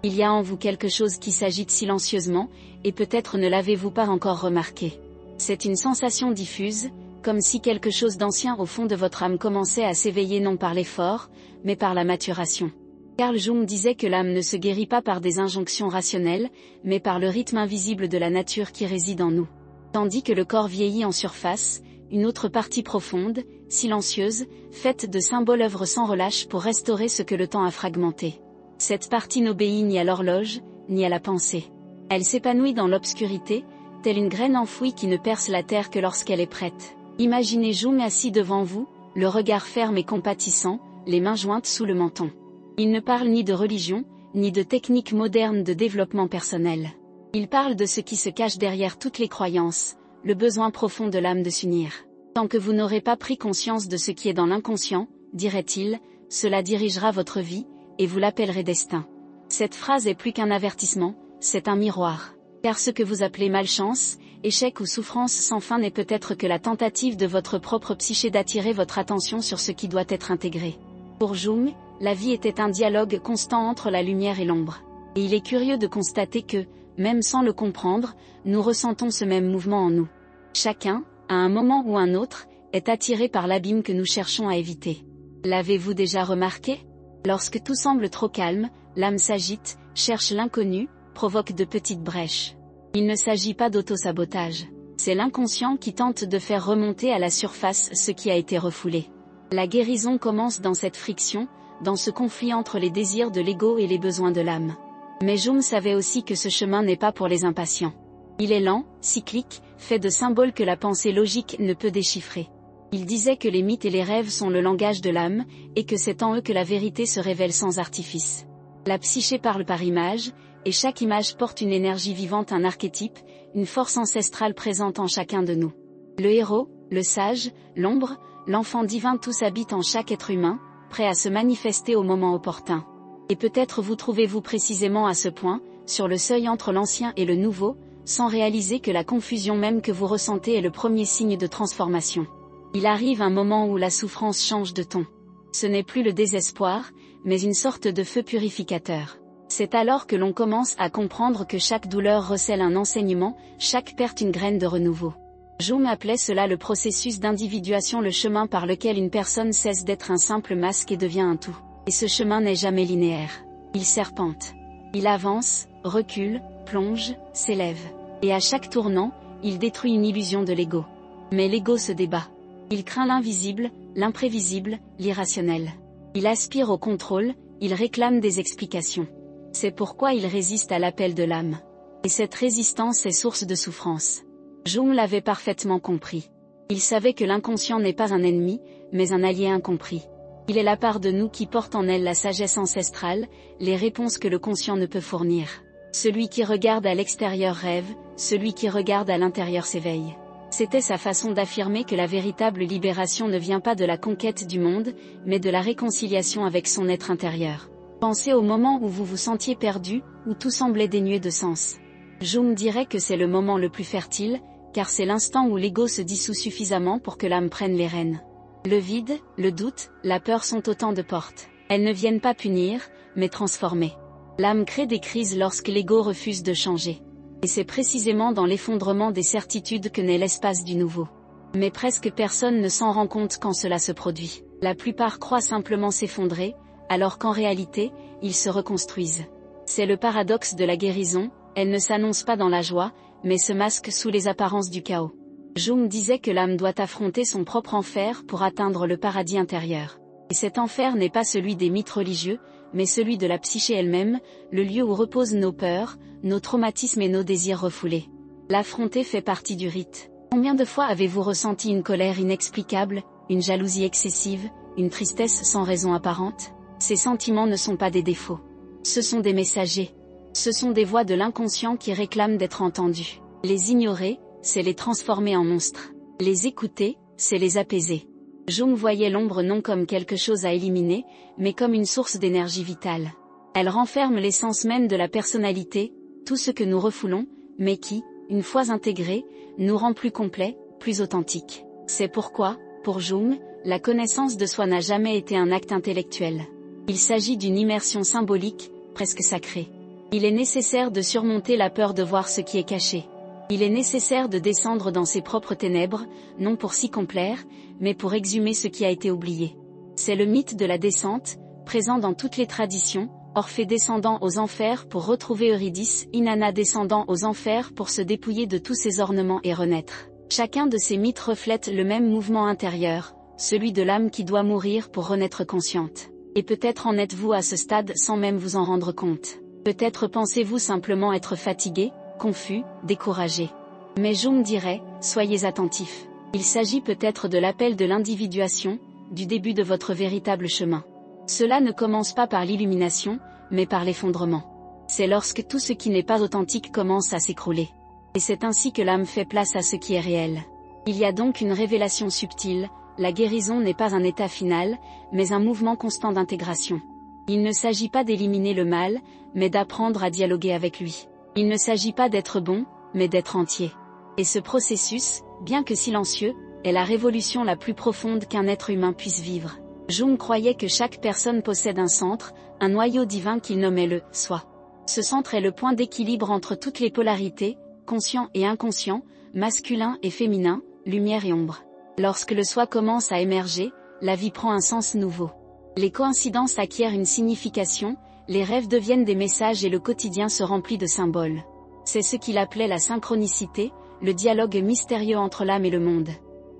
Il y a en vous quelque chose qui s'agite silencieusement, et peut-être ne l'avez-vous pas encore remarqué. C'est une sensation diffuse, comme si quelque chose d'ancien au fond de votre âme commençait à s'éveiller non par l'effort, mais par la maturation. Carl Jung disait que l'âme ne se guérit pas par des injonctions rationnelles, mais par le rythme invisible de la nature qui réside en nous. Tandis que le corps vieillit en surface, une autre partie profonde, silencieuse, faite de symboles œuvre sans relâche pour restaurer ce que le temps a fragmenté. Cette partie n'obéit ni à l'horloge, ni à la pensée. Elle s'épanouit dans l'obscurité, telle une graine enfouie qui ne perce la terre que lorsqu'elle est prête. Imaginez Jung assis devant vous, le regard ferme et compatissant, les mains jointes sous le menton. Il ne parle ni de religion, ni de techniques modernes de développement personnel. Il parle de ce qui se cache derrière toutes les croyances, le besoin profond de l'âme de s'unir. Tant que vous n'aurez pas pris conscience de ce qui est dans l'inconscient, dirait-il, cela dirigera votre vie, et vous l'appellerez destin. Cette phrase est plus qu'un avertissement, c'est un miroir. Car ce que vous appelez malchance, échec ou souffrance sans fin n'est peut-être que la tentative de votre propre psyché d'attirer votre attention sur ce qui doit être intégré. Pour Jung, la vie était un dialogue constant entre la lumière et l'ombre. Et il est curieux de constater que, même sans le comprendre, nous ressentons ce même mouvement en nous. Chacun, à un moment ou un autre, est attiré par l'abîme que nous cherchons à éviter. L'avez-vous déjà remarqué ? Lorsque tout semble trop calme, l'âme s'agite, cherche l'inconnu, provoque de petites brèches. Il ne s'agit pas d'auto-sabotage. C'est l'inconscient qui tente de faire remonter à la surface ce qui a été refoulé. La guérison commence dans cette friction, dans ce conflit entre les désirs de l'ego et les besoins de l'âme. Mais Jung savait aussi que ce chemin n'est pas pour les impatients. Il est lent, cyclique, fait de symboles que la pensée logique ne peut déchiffrer. Il disait que les mythes et les rêves sont le langage de l'âme, et que c'est en eux que la vérité se révèle sans artifice. La psyché parle par image, et chaque image porte une énergie vivante, un archétype, une force ancestrale présente en chacun de nous. Le héros, le sage, l'ombre, l'enfant divin, tous habitent en chaque être humain, prêt à se manifester au moment opportun. Et peut-être vous trouvez-vous précisément à ce point, sur le seuil entre l'ancien et le nouveau, sans réaliser que la confusion même que vous ressentez est le premier signe de transformation. Il arrive un moment où la souffrance change de ton. Ce n'est plus le désespoir, mais une sorte de feu purificateur. C'est alors que l'on commence à comprendre que chaque douleur recèle un enseignement, chaque perte une graine de renouveau. Jung appelait cela le processus d'individuation, le chemin par lequel une personne cesse d'être un simple masque et devient un tout. Et ce chemin n'est jamais linéaire. Il serpente. Il avance, recule, plonge, s'élève. Et à chaque tournant, il détruit une illusion de l'ego. Mais l'ego se débat. Il craint l'invisible, l'imprévisible, l'irrationnel. Il aspire au contrôle, il réclame des explications. C'est pourquoi il résiste à l'appel de l'âme. Et cette résistance est source de souffrance. Jung l'avait parfaitement compris. Il savait que l'inconscient n'est pas un ennemi, mais un allié incompris. Il est la part de nous qui porte en elle la sagesse ancestrale, les réponses que le conscient ne peut fournir. Celui qui regarde à l'extérieur rêve, celui qui regarde à l'intérieur s'éveille. C'était sa façon d'affirmer que la véritable libération ne vient pas de la conquête du monde, mais de la réconciliation avec son être intérieur. Pensez au moment où vous vous sentiez perdu, où tout semblait dénué de sens. Jung dirait que c'est le moment le plus fertile, car c'est l'instant où l'ego se dissout suffisamment pour que l'âme prenne les rênes. Le vide, le doute, la peur sont autant de portes. Elles ne viennent pas punir, mais transformer. L'âme crée des crises lorsque l'ego refuse de changer. Et c'est précisément dans l'effondrement des certitudes que naît l'espace du nouveau. Mais presque personne ne s'en rend compte quand cela se produit. La plupart croient simplement s'effondrer, alors qu'en réalité, ils se reconstruisent. C'est le paradoxe de la guérison, elle ne s'annonce pas dans la joie, mais se masque sous les apparences du chaos. Jung disait que l'âme doit affronter son propre enfer pour atteindre le paradis intérieur. Et cet enfer n'est pas celui des mythes religieux, mais celui de la psyché elle-même, le lieu où reposent nos peurs, nos traumatismes et nos désirs refoulés. L'affronter fait partie du rite. Combien de fois avez-vous ressenti une colère inexplicable, une jalousie excessive, une tristesse sans raison apparente ? Ces sentiments ne sont pas des défauts. Ce sont des messagers. Ce sont des voix de l'inconscient qui réclament d'être entendues. Les ignorer, c'est les transformer en monstres. Les écouter, c'est les apaiser. Jung voyait l'ombre non comme quelque chose à éliminer, mais comme une source d'énergie vitale. Elle renferme l'essence même de la personnalité, tout ce que nous refoulons, mais qui, une fois intégré, nous rend plus complets, plus authentiques. C'est pourquoi, pour Jung, la connaissance de soi n'a jamais été un acte intellectuel. Il s'agit d'une immersion symbolique, presque sacrée. Il est nécessaire de surmonter la peur de voir ce qui est caché. Il est nécessaire de descendre dans ses propres ténèbres, non pour s'y complaire, mais pour exhumer ce qui a été oublié. C'est le mythe de la descente, présent dans toutes les traditions, Orphée descendant aux enfers pour retrouver Eurydice, Inanna descendant aux enfers pour se dépouiller de tous ses ornements et renaître. Chacun de ces mythes reflète le même mouvement intérieur, celui de l'âme qui doit mourir pour renaître consciente. Et peut-être en êtes-vous à ce stade sans même vous en rendre compte. Peut-être pensez-vous simplement être fatigué, confus, découragé. Mais Jung dirait, soyez attentifs. Il s'agit peut-être de l'appel de l'individuation, du début de votre véritable chemin. Cela ne commence pas par l'illumination, mais par l'effondrement. C'est lorsque tout ce qui n'est pas authentique commence à s'écrouler. Et c'est ainsi que l'âme fait place à ce qui est réel. Il y a donc une révélation subtile, la guérison n'est pas un état final, mais un mouvement constant d'intégration. Il ne s'agit pas d'éliminer le mal, mais d'apprendre à dialoguer avec lui. Il ne s'agit pas d'être bon, mais d'être entier. Et ce processus, bien que silencieux, est la révolution la plus profonde qu'un être humain puisse vivre. Jung croyait que chaque personne possède un centre, un noyau divin qu'il nommait le « soi ». Ce centre est le point d'équilibre entre toutes les polarités, conscient et inconscient, masculin et féminin, lumière et ombre. Lorsque le soi commence à émerger, la vie prend un sens nouveau. Les coïncidences acquièrent une signification, les rêves deviennent des messages et le quotidien se remplit de symboles. C'est ce qu'il appelait la synchronicité, le dialogue mystérieux entre l'âme et le monde.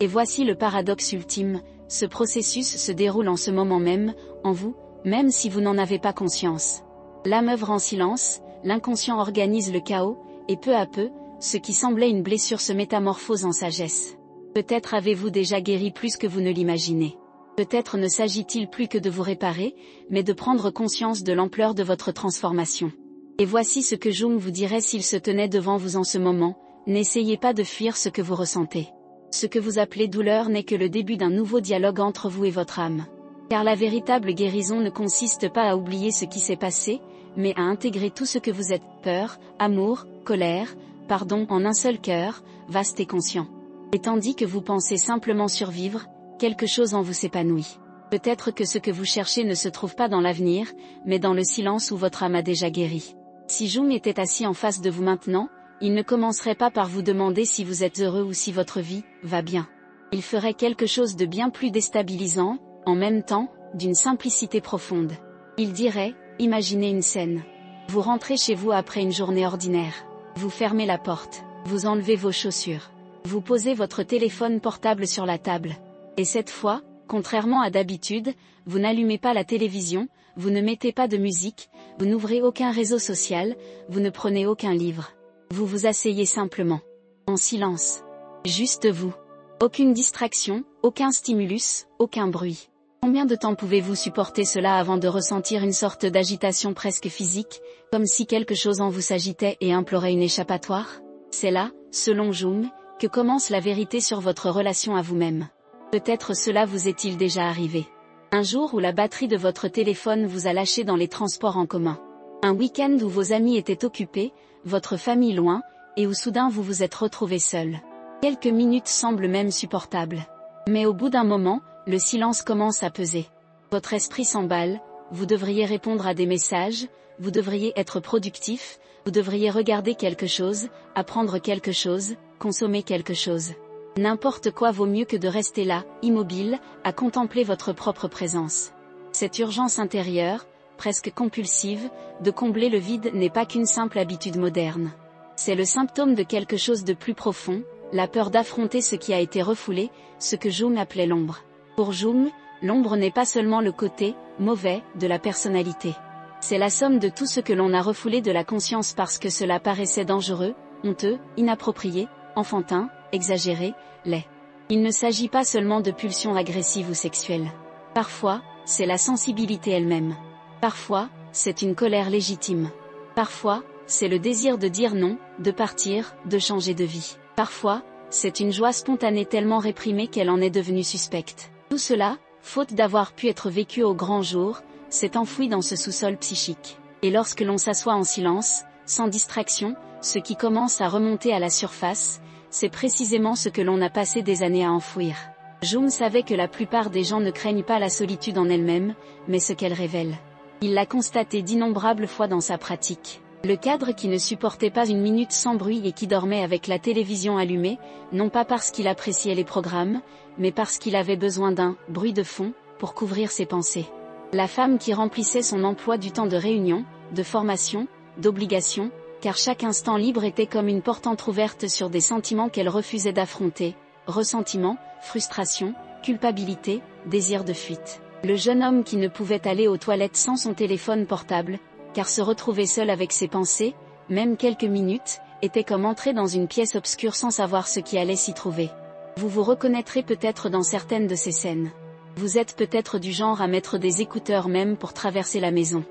Et voici le paradoxe ultime, ce processus se déroule en ce moment même, en vous, même si vous n'en avez pas conscience. L'âme œuvre en silence, l'inconscient organise le chaos, et peu à peu, ce qui semblait une blessure se métamorphose en sagesse. Peut-être avez-vous déjà guéri plus que vous ne l'imaginez. Peut-être ne s'agit-il plus que de vous réparer, mais de prendre conscience de l'ampleur de votre transformation. Et voici ce que Jung vous dirait s'il se tenait devant vous en ce moment, n'essayez pas de fuir ce que vous ressentez. Ce que vous appelez douleur n'est que le début d'un nouveau dialogue entre vous et votre âme. Car la véritable guérison ne consiste pas à oublier ce qui s'est passé, mais à intégrer tout ce que vous êtes, peur, amour, colère, pardon en un seul cœur, vaste et conscient. Et tandis que vous pensez simplement survivre, quelque chose en vous s'épanouit. Peut-être que ce que vous cherchez ne se trouve pas dans l'avenir, mais dans le silence où votre âme a déjà guéri. Si Jung était assis en face de vous maintenant, il ne commencerait pas par vous demander si vous êtes heureux ou si votre vie va bien. Il ferait quelque chose de bien plus déstabilisant, en même temps, d'une simplicité profonde. Il dirait, imaginez une scène. Vous rentrez chez vous après une journée ordinaire. Vous fermez la porte. Vous enlevez vos chaussures. Vous posez votre téléphone portable sur la table. Et cette fois, contrairement à d'habitude, vous n'allumez pas la télévision, vous ne mettez pas de musique, vous n'ouvrez aucun réseau social, vous ne prenez aucun livre. Vous vous asseyez simplement. En silence. Juste vous. Aucune distraction, aucun stimulus, aucun bruit. Combien de temps pouvez-vous supporter cela avant de ressentir une sorte d'agitation presque physique, comme si quelque chose en vous s'agitait et implorait une échappatoire? C'est là, selon Jung, que commence la vérité sur votre relation à vous-même. Peut-être cela vous est-il déjà arrivé. Un jour où la batterie de votre téléphone vous a lâché dans les transports en commun. Un week-end où vos amis étaient occupés, votre famille loin, et où soudain vous vous êtes retrouvé seul. Quelques minutes semblent même supportables. Mais au bout d'un moment, le silence commence à peser. Votre esprit s'emballe, vous devriez répondre à des messages, vous devriez être productif, vous devriez regarder quelque chose, apprendre quelque chose, consommer quelque chose. N'importe quoi vaut mieux que de rester là, immobile, à contempler votre propre présence. Cette urgence intérieure, presque compulsive, de combler le vide n'est pas qu'une simple habitude moderne. C'est le symptôme de quelque chose de plus profond, la peur d'affronter ce qui a été refoulé, ce que Jung appelait l'ombre. Pour Jung, l'ombre n'est pas seulement le côté mauvais de la personnalité. C'est la somme de tout ce que l'on a refoulé de la conscience parce que cela paraissait dangereux, honteux, inapproprié, enfantin, exagéré, laid. Il ne s'agit pas seulement de pulsions agressives ou sexuelles. Parfois, c'est la sensibilité elle-même. Parfois, c'est une colère légitime. Parfois, c'est le désir de dire non, de partir, de changer de vie. Parfois, c'est une joie spontanée tellement réprimée qu'elle en est devenue suspecte. Tout cela, faute d'avoir pu être vécu au grand jour, s'est enfoui dans ce sous-sol psychique. Et lorsque l'on s'assoit en silence, sans distraction, ce qui commence à remonter à la surface, c'est précisément ce que l'on a passé des années à enfouir. Jung savait que la plupart des gens ne craignent pas la solitude en elle-même, mais ce qu'elle révèle. Il l'a constaté d'innombrables fois dans sa pratique. Le cadre qui ne supportait pas une minute sans bruit et qui dormait avec la télévision allumée, non pas parce qu'il appréciait les programmes, mais parce qu'il avait besoin d'un « bruit de fond » pour couvrir ses pensées. La femme qui remplissait son emploi du temps de réunion, de formation, d'obligation, car chaque instant libre était comme une porte entrouverte sur des sentiments qu'elle refusait d'affronter, ressentiment, frustration, culpabilité, désir de fuite. Le jeune homme qui ne pouvait aller aux toilettes sans son téléphone portable, car se retrouver seul avec ses pensées, même quelques minutes, était comme entrer dans une pièce obscure sans savoir ce qui allait s'y trouver. Vous vous reconnaîtrez peut-être dans certaines de ces scènes. Vous êtes peut-être du genre à mettre des écouteurs même pour traverser la maison.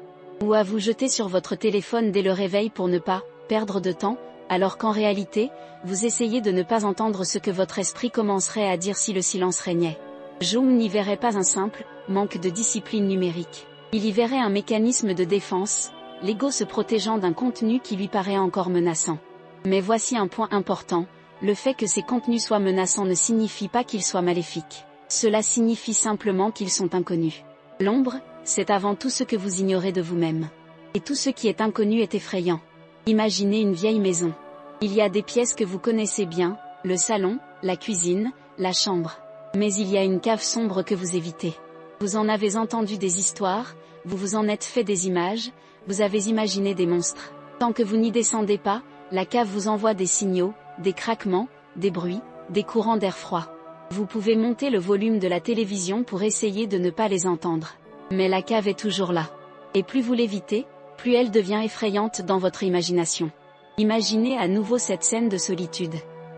Ou à vous jeter sur votre téléphone dès le réveil pour ne pas perdre de temps, alors qu'en réalité, vous essayez de ne pas entendre ce que votre esprit commencerait à dire si le silence régnait. Jung n'y verrait pas un simple manque de discipline numérique. Il y verrait un mécanisme de défense, l'ego se protégeant d'un contenu qui lui paraît encore menaçant. Mais voici un point important, le fait que ces contenus soient menaçants ne signifie pas qu'ils soient maléfiques. Cela signifie simplement qu'ils sont inconnus. L'ombre, c'est avant tout ce que vous ignorez de vous-même. Et tout ce qui est inconnu est effrayant. Imaginez une vieille maison. Il y a des pièces que vous connaissez bien, le salon, la cuisine, la chambre. Mais il y a une cave sombre que vous évitez. Vous en avez entendu des histoires, vous vous en êtes fait des images, vous avez imaginé des monstres. Tant que vous n'y descendez pas, la cave vous envoie des signaux, des craquements, des bruits, des courants d'air froid. Vous pouvez monter le volume de la télévision pour essayer de ne pas les entendre. Mais la cave est toujours là. Et plus vous l'évitez, plus elle devient effrayante dans votre imagination. Imaginez à nouveau cette scène de solitude.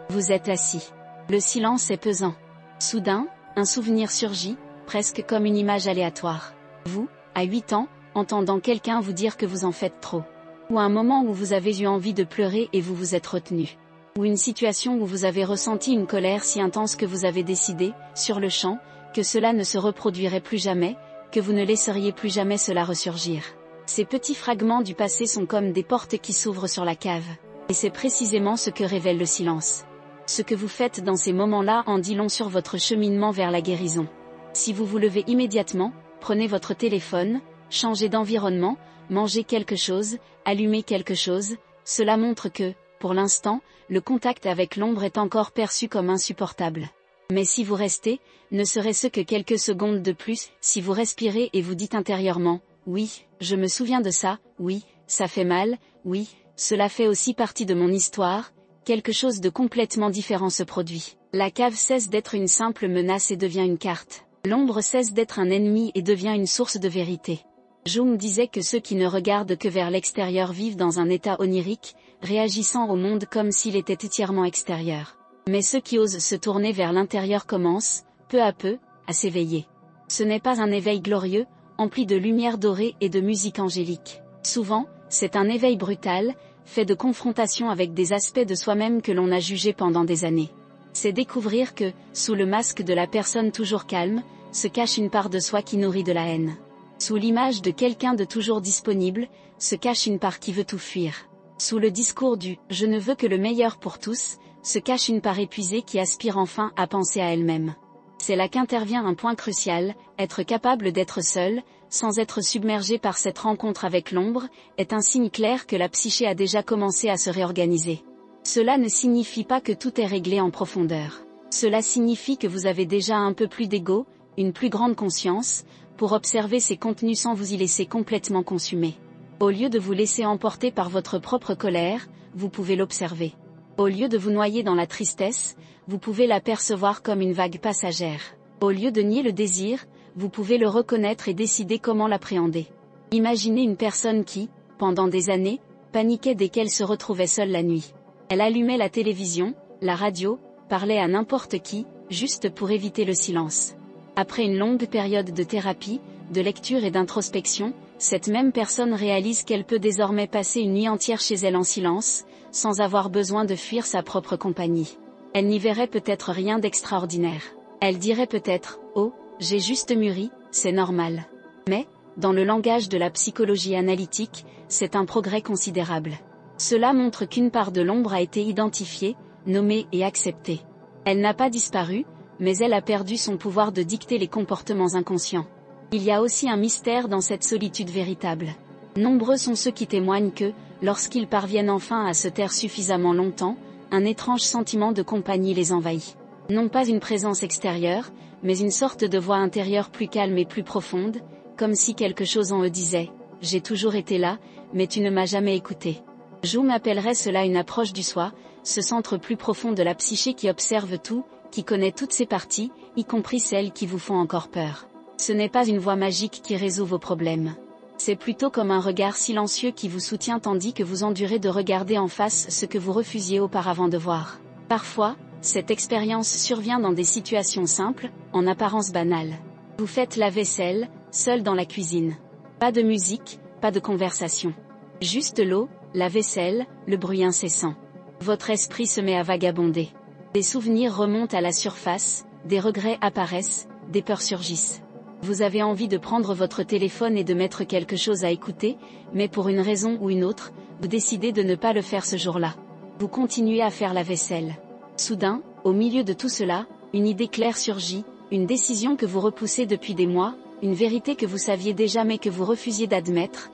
Vous êtes assis. Le silence est pesant. Soudain, un souvenir surgit, presque comme une image aléatoire. Vous, à 8 ans, entendant quelqu'un vous dire que vous en faites trop. Ou un moment où vous avez eu envie de pleurer et vous vous êtes retenu. Ou une situation où vous avez ressenti une colère si intense que vous avez décidé, sur le champ, que cela ne se reproduirait plus jamais, que vous ne laisseriez plus jamais cela ressurgir. Ces petits fragments du passé sont comme des portes qui s'ouvrent sur la cave. Et c'est précisément ce que révèle le silence. Ce que vous faites dans ces moments-là en dit long sur votre cheminement vers la guérison. Si vous vous levez immédiatement, prenez votre téléphone, changez d'environnement, mangez quelque chose, allumez quelque chose, cela montre que, pour l'instant, le contact avec l'ombre est encore perçu comme insupportable. Mais si vous restez, ne serait-ce que quelques secondes de plus, si vous respirez et vous dites intérieurement, oui, je me souviens de ça, oui, ça fait mal, oui, cela fait aussi partie de mon histoire, quelque chose de complètement différent se produit. La cave cesse d'être une simple menace et devient une carte. L'ombre cesse d'être un ennemi et devient une source de vérité. Jung disait que ceux qui ne regardent que vers l'extérieur vivent dans un état onirique, réagissant au monde comme s'il était entièrement extérieur. Mais ceux qui osent se tourner vers l'intérieur commencent, peu à peu, à s'éveiller. Ce n'est pas un éveil glorieux, empli de lumière dorée et de musique angélique. Souvent, c'est un éveil brutal, fait de confrontation avec des aspects de soi-même que l'on a jugés pendant des années. C'est découvrir que, sous le masque de la personne toujours calme, se cache une part de soi qui nourrit de la haine. Sous l'image de quelqu'un de toujours disponible, se cache une part qui veut tout fuir. Sous le discours du « je ne veux que le meilleur pour tous », se cache une part épuisée qui aspire enfin à penser à elle-même. C'est là qu'intervient un point crucial, être capable d'être seul, sans être submergé par cette rencontre avec l'ombre, est un signe clair que la psyché a déjà commencé à se réorganiser. Cela ne signifie pas que tout est réglé en profondeur. Cela signifie que vous avez déjà un peu plus d'ego, une plus grande conscience, pour observer ces contenus sans vous y laisser complètement consumer. Au lieu de vous laisser emporter par votre propre colère, vous pouvez l'observer. Au lieu de vous noyer dans la tristesse, vous pouvez la percevoir comme une vague passagère. Au lieu de nier le désir, vous pouvez le reconnaître et décider comment l'appréhender. Imaginez une personne qui, pendant des années, paniquait dès qu'elle se retrouvait seule la nuit. Elle allumait la télévision, la radio, parlait à n'importe qui, juste pour éviter le silence. Après une longue période de thérapie, de lecture et d'introspection, cette même personne réalise qu'elle peut désormais passer une nuit entière chez elle en silence, sans avoir besoin de fuir sa propre compagnie. Elle n'y verrait peut-être rien d'extraordinaire. Elle dirait peut-être « Oh, j'ai juste mûri, c'est normal ». Mais, dans le langage de la psychologie analytique, c'est un progrès considérable. Cela montre qu'une part de l'ombre a été identifiée, nommée et acceptée. Elle n'a pas disparu, mais elle a perdu son pouvoir de dicter les comportements inconscients. Il y a aussi un mystère dans cette solitude véritable. Nombreux sont ceux qui témoignent que, Lorsqu'ils parviennent enfin à se taire suffisamment longtemps, un étrange sentiment de compagnie les envahit. Non pas une présence extérieure, mais une sorte de voix intérieure plus calme et plus profonde, comme si quelque chose en eux disait « J'ai toujours été là, mais tu ne m'as jamais écouté ». Jung appellerait cela une approche du soi, ce centre plus profond de la psyché qui observe tout, qui connaît toutes ses parties, y compris celles qui vous font encore peur. Ce n'est pas une voix magique qui résout vos problèmes. C'est plutôt comme un regard silencieux qui vous soutient tandis que vous endurez de regarder en face ce que vous refusiez auparavant de voir. Parfois, cette expérience survient dans des situations simples, en apparence banales. Vous faites la vaisselle, seul dans la cuisine. Pas de musique, pas de conversation. Juste l'eau, la vaisselle, le bruit incessant. Votre esprit se met à vagabonder. Des souvenirs remontent à la surface, des regrets apparaissent, des peurs surgissent. Vous avez envie de prendre votre téléphone et de mettre quelque chose à écouter, mais pour une raison ou une autre, vous décidez de ne pas le faire ce jour-là. Vous continuez à faire la vaisselle. Soudain, au milieu de tout cela, une idée claire surgit, une décision que vous repoussez depuis des mois, une vérité que vous saviez déjà mais que vous refusiez d'admettre,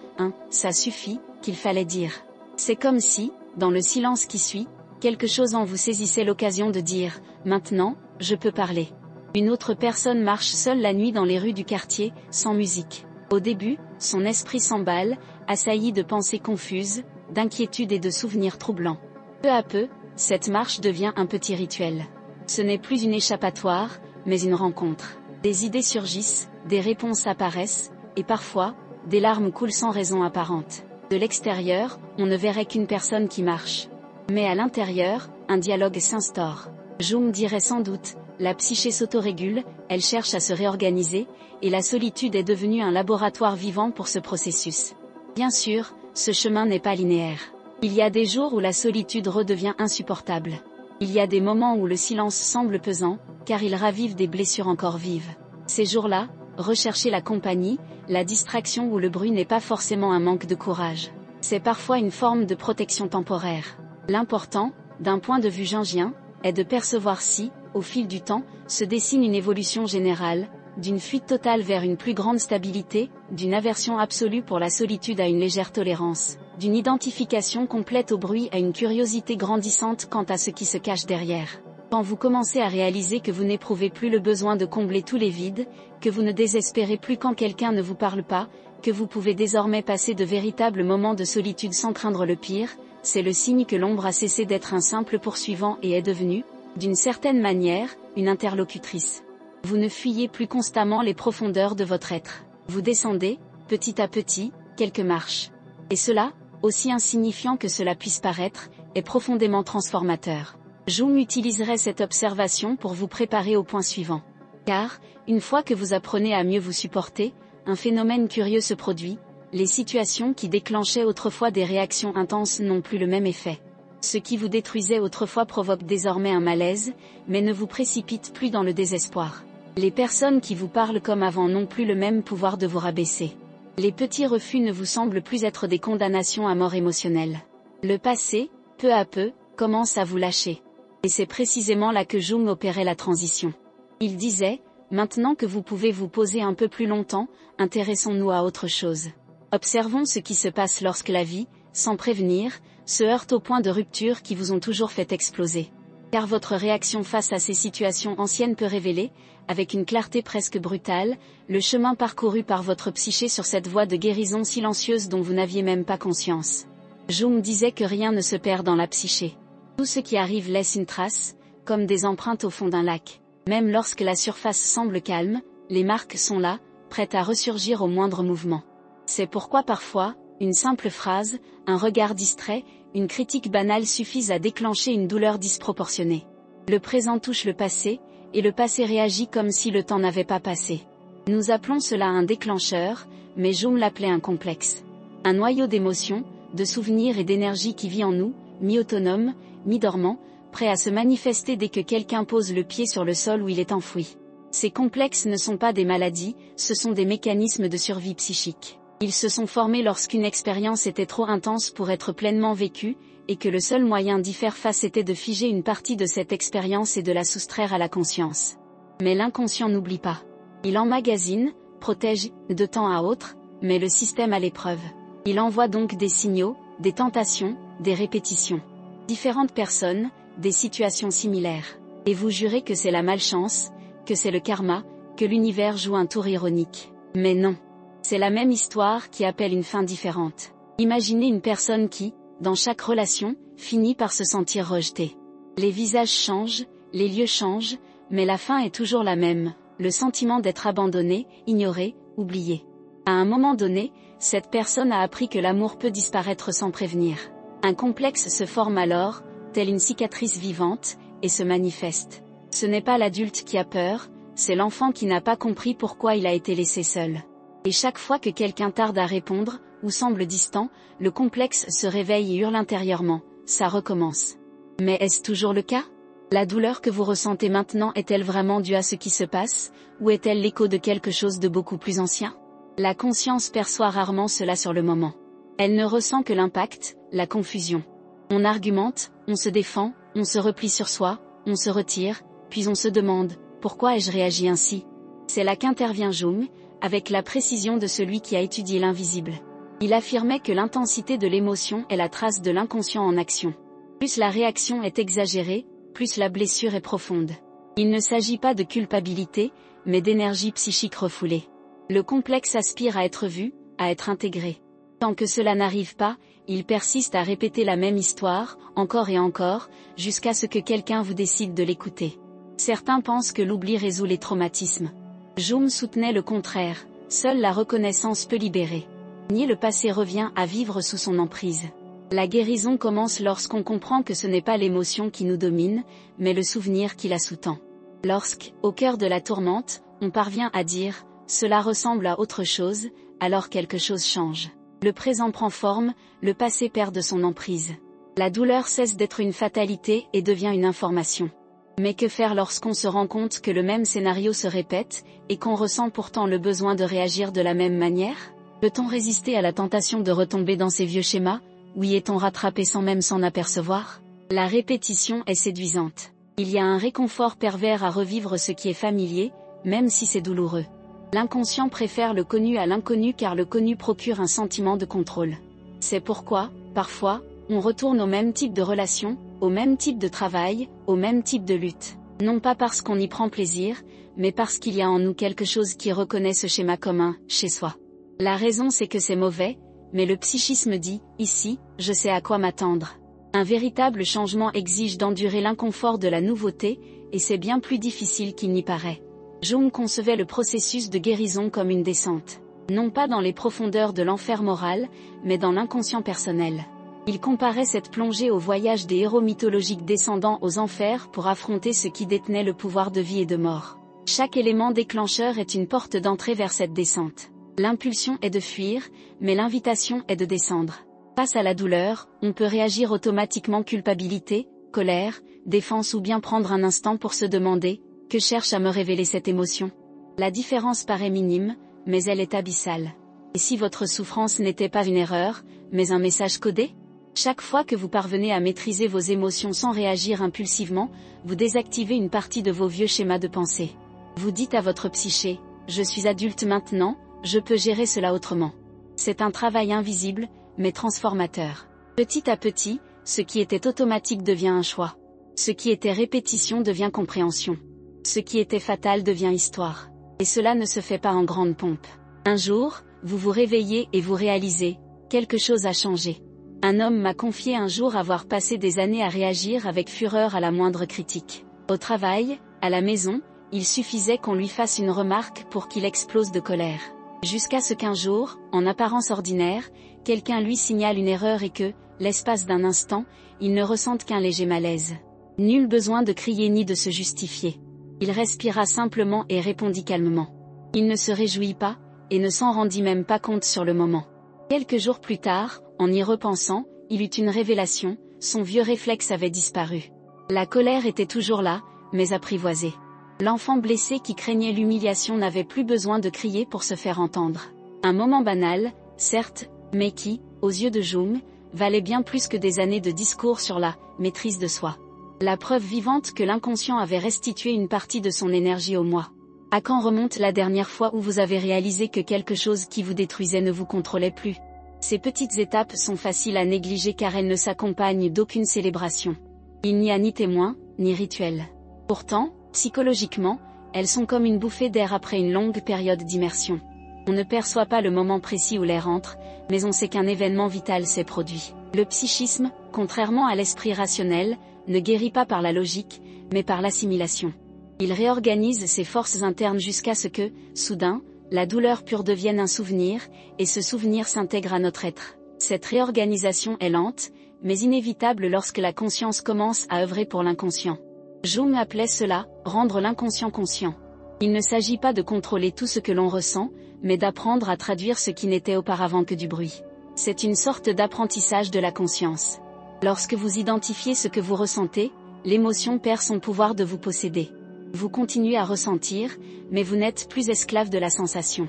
ça suffit, qu'il fallait dire. C'est comme si, dans le silence qui suit, quelque chose en vous saisissait l'occasion de dire « Maintenant, je peux parler ». Une autre personne marche seule la nuit dans les rues du quartier, sans musique. Au début, son esprit s'emballe, assailli de pensées confuses, d'inquiétudes et de souvenirs troublants. Peu à peu, cette marche devient un petit rituel. Ce n'est plus une échappatoire, mais une rencontre. Des idées surgissent, des réponses apparaissent, et parfois, des larmes coulent sans raison apparente. De l'extérieur, on ne verrait qu'une personne qui marche. Mais à l'intérieur, un dialogue s'instaure. Jung dirait sans doute, la psyché s'autorégule, elle cherche à se réorganiser, et la solitude est devenue un laboratoire vivant pour ce processus. Bien sûr, ce chemin n'est pas linéaire. Il y a des jours où la solitude redevient insupportable. Il y a des moments où le silence semble pesant, car il ravive des blessures encore vives. Ces jours-là, rechercher la compagnie, la distraction ou le bruit n'est pas forcément un manque de courage. C'est parfois une forme de protection temporaire. L'important, d'un point de vue jungien, est de percevoir si, au fil du temps, se dessine une évolution générale, d'une fuite totale vers une plus grande stabilité, d'une aversion absolue pour la solitude à une légère tolérance, d'une identification complète au bruit à une curiosité grandissante quant à ce qui se cache derrière. Quand vous commencez à réaliser que vous n'éprouvez plus le besoin de combler tous les vides, que vous ne désespérez plus quand quelqu'un ne vous parle pas, que vous pouvez désormais passer de véritables moments de solitude sans craindre le pire, c'est le signe que l'ombre a cessé d'être un simple poursuivant et est devenue, d'une certaine manière, une interlocutrice. Vous ne fuyez plus constamment les profondeurs de votre être. Vous descendez, petit à petit, quelques marches. Et cela, aussi insignifiant que cela puisse paraître, est profondément transformateur. Jung utiliserait cette observation pour vous préparer au point suivant. Car, une fois que vous apprenez à mieux vous supporter, un phénomène curieux se produit, les situations qui déclenchaient autrefois des réactions intenses n'ont plus le même effet. Ce qui vous détruisait autrefois provoque désormais un malaise, mais ne vous précipite plus dans le désespoir. Les personnes qui vous parlent comme avant n'ont plus le même pouvoir de vous rabaisser. Les petits refus ne vous semblent plus être des condamnations à mort émotionnelle. Le passé, peu à peu, commence à vous lâcher. Et c'est précisément là que Jung opérait la transition. Il disait, maintenant que vous pouvez vous poser un peu plus longtemps, intéressons-nous à autre chose. Observons ce qui se passe lorsque la vie, sans prévenir, se heurte aux points de rupture qui vous ont toujours fait exploser. Car votre réaction face à ces situations anciennes peut révéler, avec une clarté presque brutale, le chemin parcouru par votre psyché sur cette voie de guérison silencieuse dont vous n'aviez même pas conscience. Jung disait que rien ne se perd dans la psyché. Tout ce qui arrive laisse une trace, comme des empreintes au fond d'un lac. Même lorsque la surface semble calme, les marques sont là, prêtes à ressurgir au moindre mouvement. C'est pourquoi parfois, une simple phrase, un regard distrait, une critique banale suffisent à déclencher une douleur disproportionnée. Le présent touche le passé, et le passé réagit comme si le temps n'avait pas passé. Nous appelons cela un déclencheur, mais Jung l'appelait un complexe. Un noyau d'émotions, de souvenirs et d'énergie qui vit en nous, mi-autonome, mi-dormant, prêt à se manifester dès que quelqu'un pose le pied sur le sol où il est enfoui. Ces complexes ne sont pas des maladies, ce sont des mécanismes de survie psychique. Ils se sont formés lorsqu'une expérience était trop intense pour être pleinement vécue, et que le seul moyen d'y faire face était de figer une partie de cette expérience et de la soustraire à la conscience. Mais l'inconscient n'oublie pas. Il emmagasine, protège, de temps à autre, met le système à l'épreuve. Il envoie donc des signaux, des tentations, des répétitions. Différentes personnes, des situations similaires. Et vous jurez que c'est la malchance, que c'est le karma, que l'univers joue un tour ironique. Mais non. C'est la même histoire qui appelle une fin différente. Imaginez une personne qui, dans chaque relation, finit par se sentir rejetée. Les visages changent, les lieux changent, mais la fin est toujours la même, le sentiment d'être abandonné, ignoré, oublié. À un moment donné, cette personne a appris que l'amour peut disparaître sans prévenir. Un complexe se forme alors, telle une cicatrice vivante, et se manifeste. Ce n'est pas l'adulte qui a peur, c'est l'enfant qui n'a pas compris pourquoi il a été laissé seul. Et chaque fois que quelqu'un tarde à répondre, ou semble distant, le complexe se réveille et hurle intérieurement, ça recommence. Mais est-ce toujours le cas ? La douleur que vous ressentez maintenant est-elle vraiment due à ce qui se passe, ou est-elle l'écho de quelque chose de beaucoup plus ancien ? La conscience perçoit rarement cela sur le moment. Elle ne ressent que l'impact, la confusion. On argumente, on se défend, on se replie sur soi, on se retire, puis on se demande, pourquoi ai-je réagi ainsi ? C'est là qu'intervient Jung, avec la précision de celui qui a étudié l'invisible. Il affirmait que l'intensité de l'émotion est la trace de l'inconscient en action. Plus la réaction est exagérée, plus la blessure est profonde. Il ne s'agit pas de culpabilité, mais d'énergie psychique refoulée. Le complexe aspire à être vu, à être intégré. Tant que cela n'arrive pas, il persiste à répéter la même histoire, encore et encore, jusqu'à ce que quelqu'un vous décide de l'écouter. Certains pensent que l'oubli résout les traumatismes. Jung soutenait le contraire, seule la reconnaissance peut libérer. Ni le passé revient à vivre sous son emprise. La guérison commence lorsqu'on comprend que ce n'est pas l'émotion qui nous domine, mais le souvenir qui la sous-tend. Lorsque, au cœur de la tourmente, on parvient à dire « cela ressemble à autre chose », alors quelque chose change. Le présent prend forme, le passé perd de son emprise. La douleur cesse d'être une fatalité et devient une information. Mais que faire lorsqu'on se rend compte que le même scénario se répète, et qu'on ressent pourtant le besoin de réagir de la même manière ? Peut-on résister à la tentation de retomber dans ces vieux schémas, ou y est-on rattrapé sans même s'en apercevoir ? La répétition est séduisante. Il y a un réconfort pervers à revivre ce qui est familier, même si c'est douloureux. L'inconscient préfère le connu à l'inconnu car le connu procure un sentiment de contrôle. C'est pourquoi, parfois, on retourne au même type de relation, au même type de travail, au même type de lutte. Non pas parce qu'on y prend plaisir, mais parce qu'il y a en nous quelque chose qui reconnaît ce schéma commun, chez soi. La raison c'est que c'est mauvais, mais le psychisme dit, ici, je sais à quoi m'attendre. Un véritable changement exige d'endurer l'inconfort de la nouveauté, et c'est bien plus difficile qu'il n'y paraît. Jung concevait le processus de guérison comme une descente. Non pas dans les profondeurs de l'enfer moral, mais dans l'inconscient personnel. Il comparait cette plongée au voyage des héros mythologiques descendant aux enfers pour affronter ceux qui détenaient le pouvoir de vie et de mort. Chaque élément déclencheur est une porte d'entrée vers cette descente. L'impulsion est de fuir, mais l'invitation est de descendre. Face à la douleur, on peut réagir automatiquement culpabilité, colère, défense ou bien prendre un instant pour se demander « Que cherche à me révéler cette émotion ?» La différence paraît minime, mais elle est abyssale. Et si votre souffrance n'était pas une erreur, mais un message codé ? Chaque fois que vous parvenez à maîtriser vos émotions sans réagir impulsivement, vous désactivez une partie de vos vieux schémas de pensée. Vous dites à votre psyché « Je suis adulte maintenant, je peux gérer cela autrement ». C'est un travail invisible, mais transformateur. Petit à petit, ce qui était automatique devient un choix. Ce qui était répétition devient compréhension. Ce qui était fatal devient histoire. Et cela ne se fait pas en grande pompe. Un jour, vous vous réveillez et vous réalisez, quelque chose a changé. Un homme m'a confié un jour avoir passé des années à réagir avec fureur à la moindre critique. Au travail, à la maison, il suffisait qu'on lui fasse une remarque pour qu'il explose de colère. Jusqu'à ce qu'un jour, en apparence ordinaire, quelqu'un lui signale une erreur et que, l'espace d'un instant, il ne ressente qu'un léger malaise. Nul besoin de crier ni de se justifier. Il respira simplement et répondit calmement. Il ne se réjouit pas, et ne s'en rendit même pas compte sur le moment. Quelques jours plus tard, en y repensant, il eut une révélation, son vieux réflexe avait disparu. La colère était toujours là, mais apprivoisée. L'enfant blessé qui craignait l'humiliation n'avait plus besoin de crier pour se faire entendre. Un moment banal, certes, mais qui, aux yeux de Jung, valait bien plus que des années de discours sur la maîtrise de soi. La preuve vivante que l'inconscient avait restitué une partie de son énergie au moi. À quand remonte la dernière fois où vous avez réalisé que quelque chose qui vous détruisait ne vous contrôlait plus ? Ces petites étapes sont faciles à négliger car elles ne s'accompagnent d'aucune célébration. Il n'y a ni témoin, ni rituel. Pourtant, psychologiquement, elles sont comme une bouffée d'air après une longue période d'immersion. On ne perçoit pas le moment précis où l'air entre, mais on sait qu'un événement vital s'est produit. Le psychisme, contrairement à l'esprit rationnel, ne guérit pas par la logique, mais par l'assimilation. Il réorganise ses forces internes jusqu'à ce que, soudain, la douleur pure devienne un souvenir, et ce souvenir s'intègre à notre être. Cette réorganisation est lente, mais inévitable lorsque la conscience commence à œuvrer pour l'inconscient. Jung appelait cela « rendre l'inconscient conscient ». Il ne s'agit pas de contrôler tout ce que l'on ressent, mais d'apprendre à traduire ce qui n'était auparavant que du bruit. C'est une sorte d'apprentissage de la conscience. Lorsque vous identifiez ce que vous ressentez, l'émotion perd son pouvoir de vous posséder. Vous continuez à ressentir, mais vous n'êtes plus esclave de la sensation.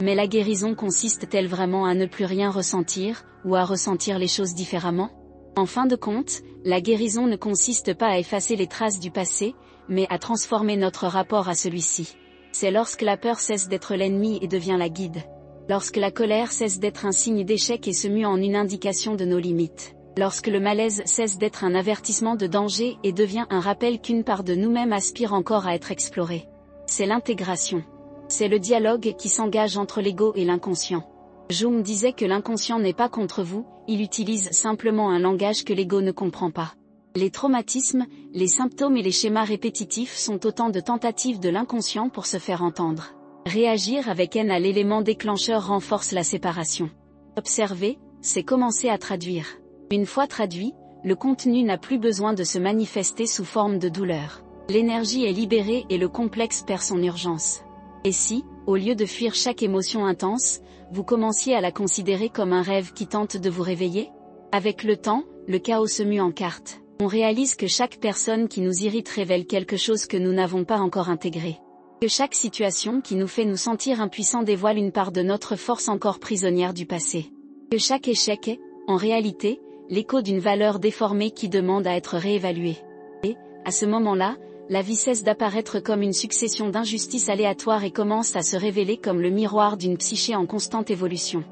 Mais la guérison consiste-t-elle vraiment à ne plus rien ressentir, ou à ressentir les choses différemment ? En fin de compte, la guérison ne consiste pas à effacer les traces du passé, mais à transformer notre rapport à celui-ci. C'est lorsque la peur cesse d'être l'ennemi et devient la guide. Lorsque la colère cesse d'être un signe d'échec et se mue en une indication de nos limites. Lorsque le malaise cesse d'être un avertissement de danger et devient un rappel qu'une part de nous-mêmes aspire encore à être explorée. C'est l'intégration. C'est le dialogue qui s'engage entre l'ego et l'inconscient. Jung disait que l'inconscient n'est pas contre vous, il utilise simplement un langage que l'ego ne comprend pas. Les traumatismes, les symptômes et les schémas répétitifs sont autant de tentatives de l'inconscient pour se faire entendre. Réagir avec haine à l'élément déclencheur renforce la séparation. Observer, c'est commencer à traduire. Une fois traduit, le contenu n'a plus besoin de se manifester sous forme de douleur. L'énergie est libérée et le complexe perd son urgence. Et si, au lieu de fuir chaque émotion intense, vous commenciez à la considérer comme un rêve qui tente de vous réveiller ? Avec le temps, le chaos se mue en cartes. On réalise que chaque personne qui nous irrite révèle quelque chose que nous n'avons pas encore intégré. Que chaque situation qui nous fait nous sentir impuissants dévoile une part de notre force encore prisonnière du passé. Que chaque échec est, en réalité, l'écho d'une valeur déformée qui demande à être réévaluée. Et, à ce moment-là, la vie cesse d'apparaître comme une succession d'injustices aléatoires et commence à se révéler comme le miroir d'une psyché en constante évolution.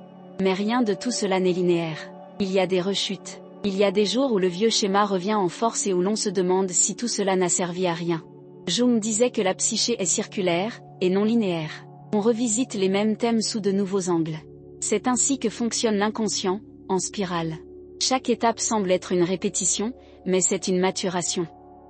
Mais rien de tout cela n'est linéaire. Il y a des rechutes. Il y a des jours où le vieux schéma revient en force et où l'on se demande si tout cela n'a servi à rien. Jung disait que la psyché est circulaire, et non linéaire. On revisite les mêmes thèmes sous de nouveaux angles. C'est ainsi que fonctionne l'inconscient, en spirale. Chaque étape semble être une répétition, mais c'est une maturation.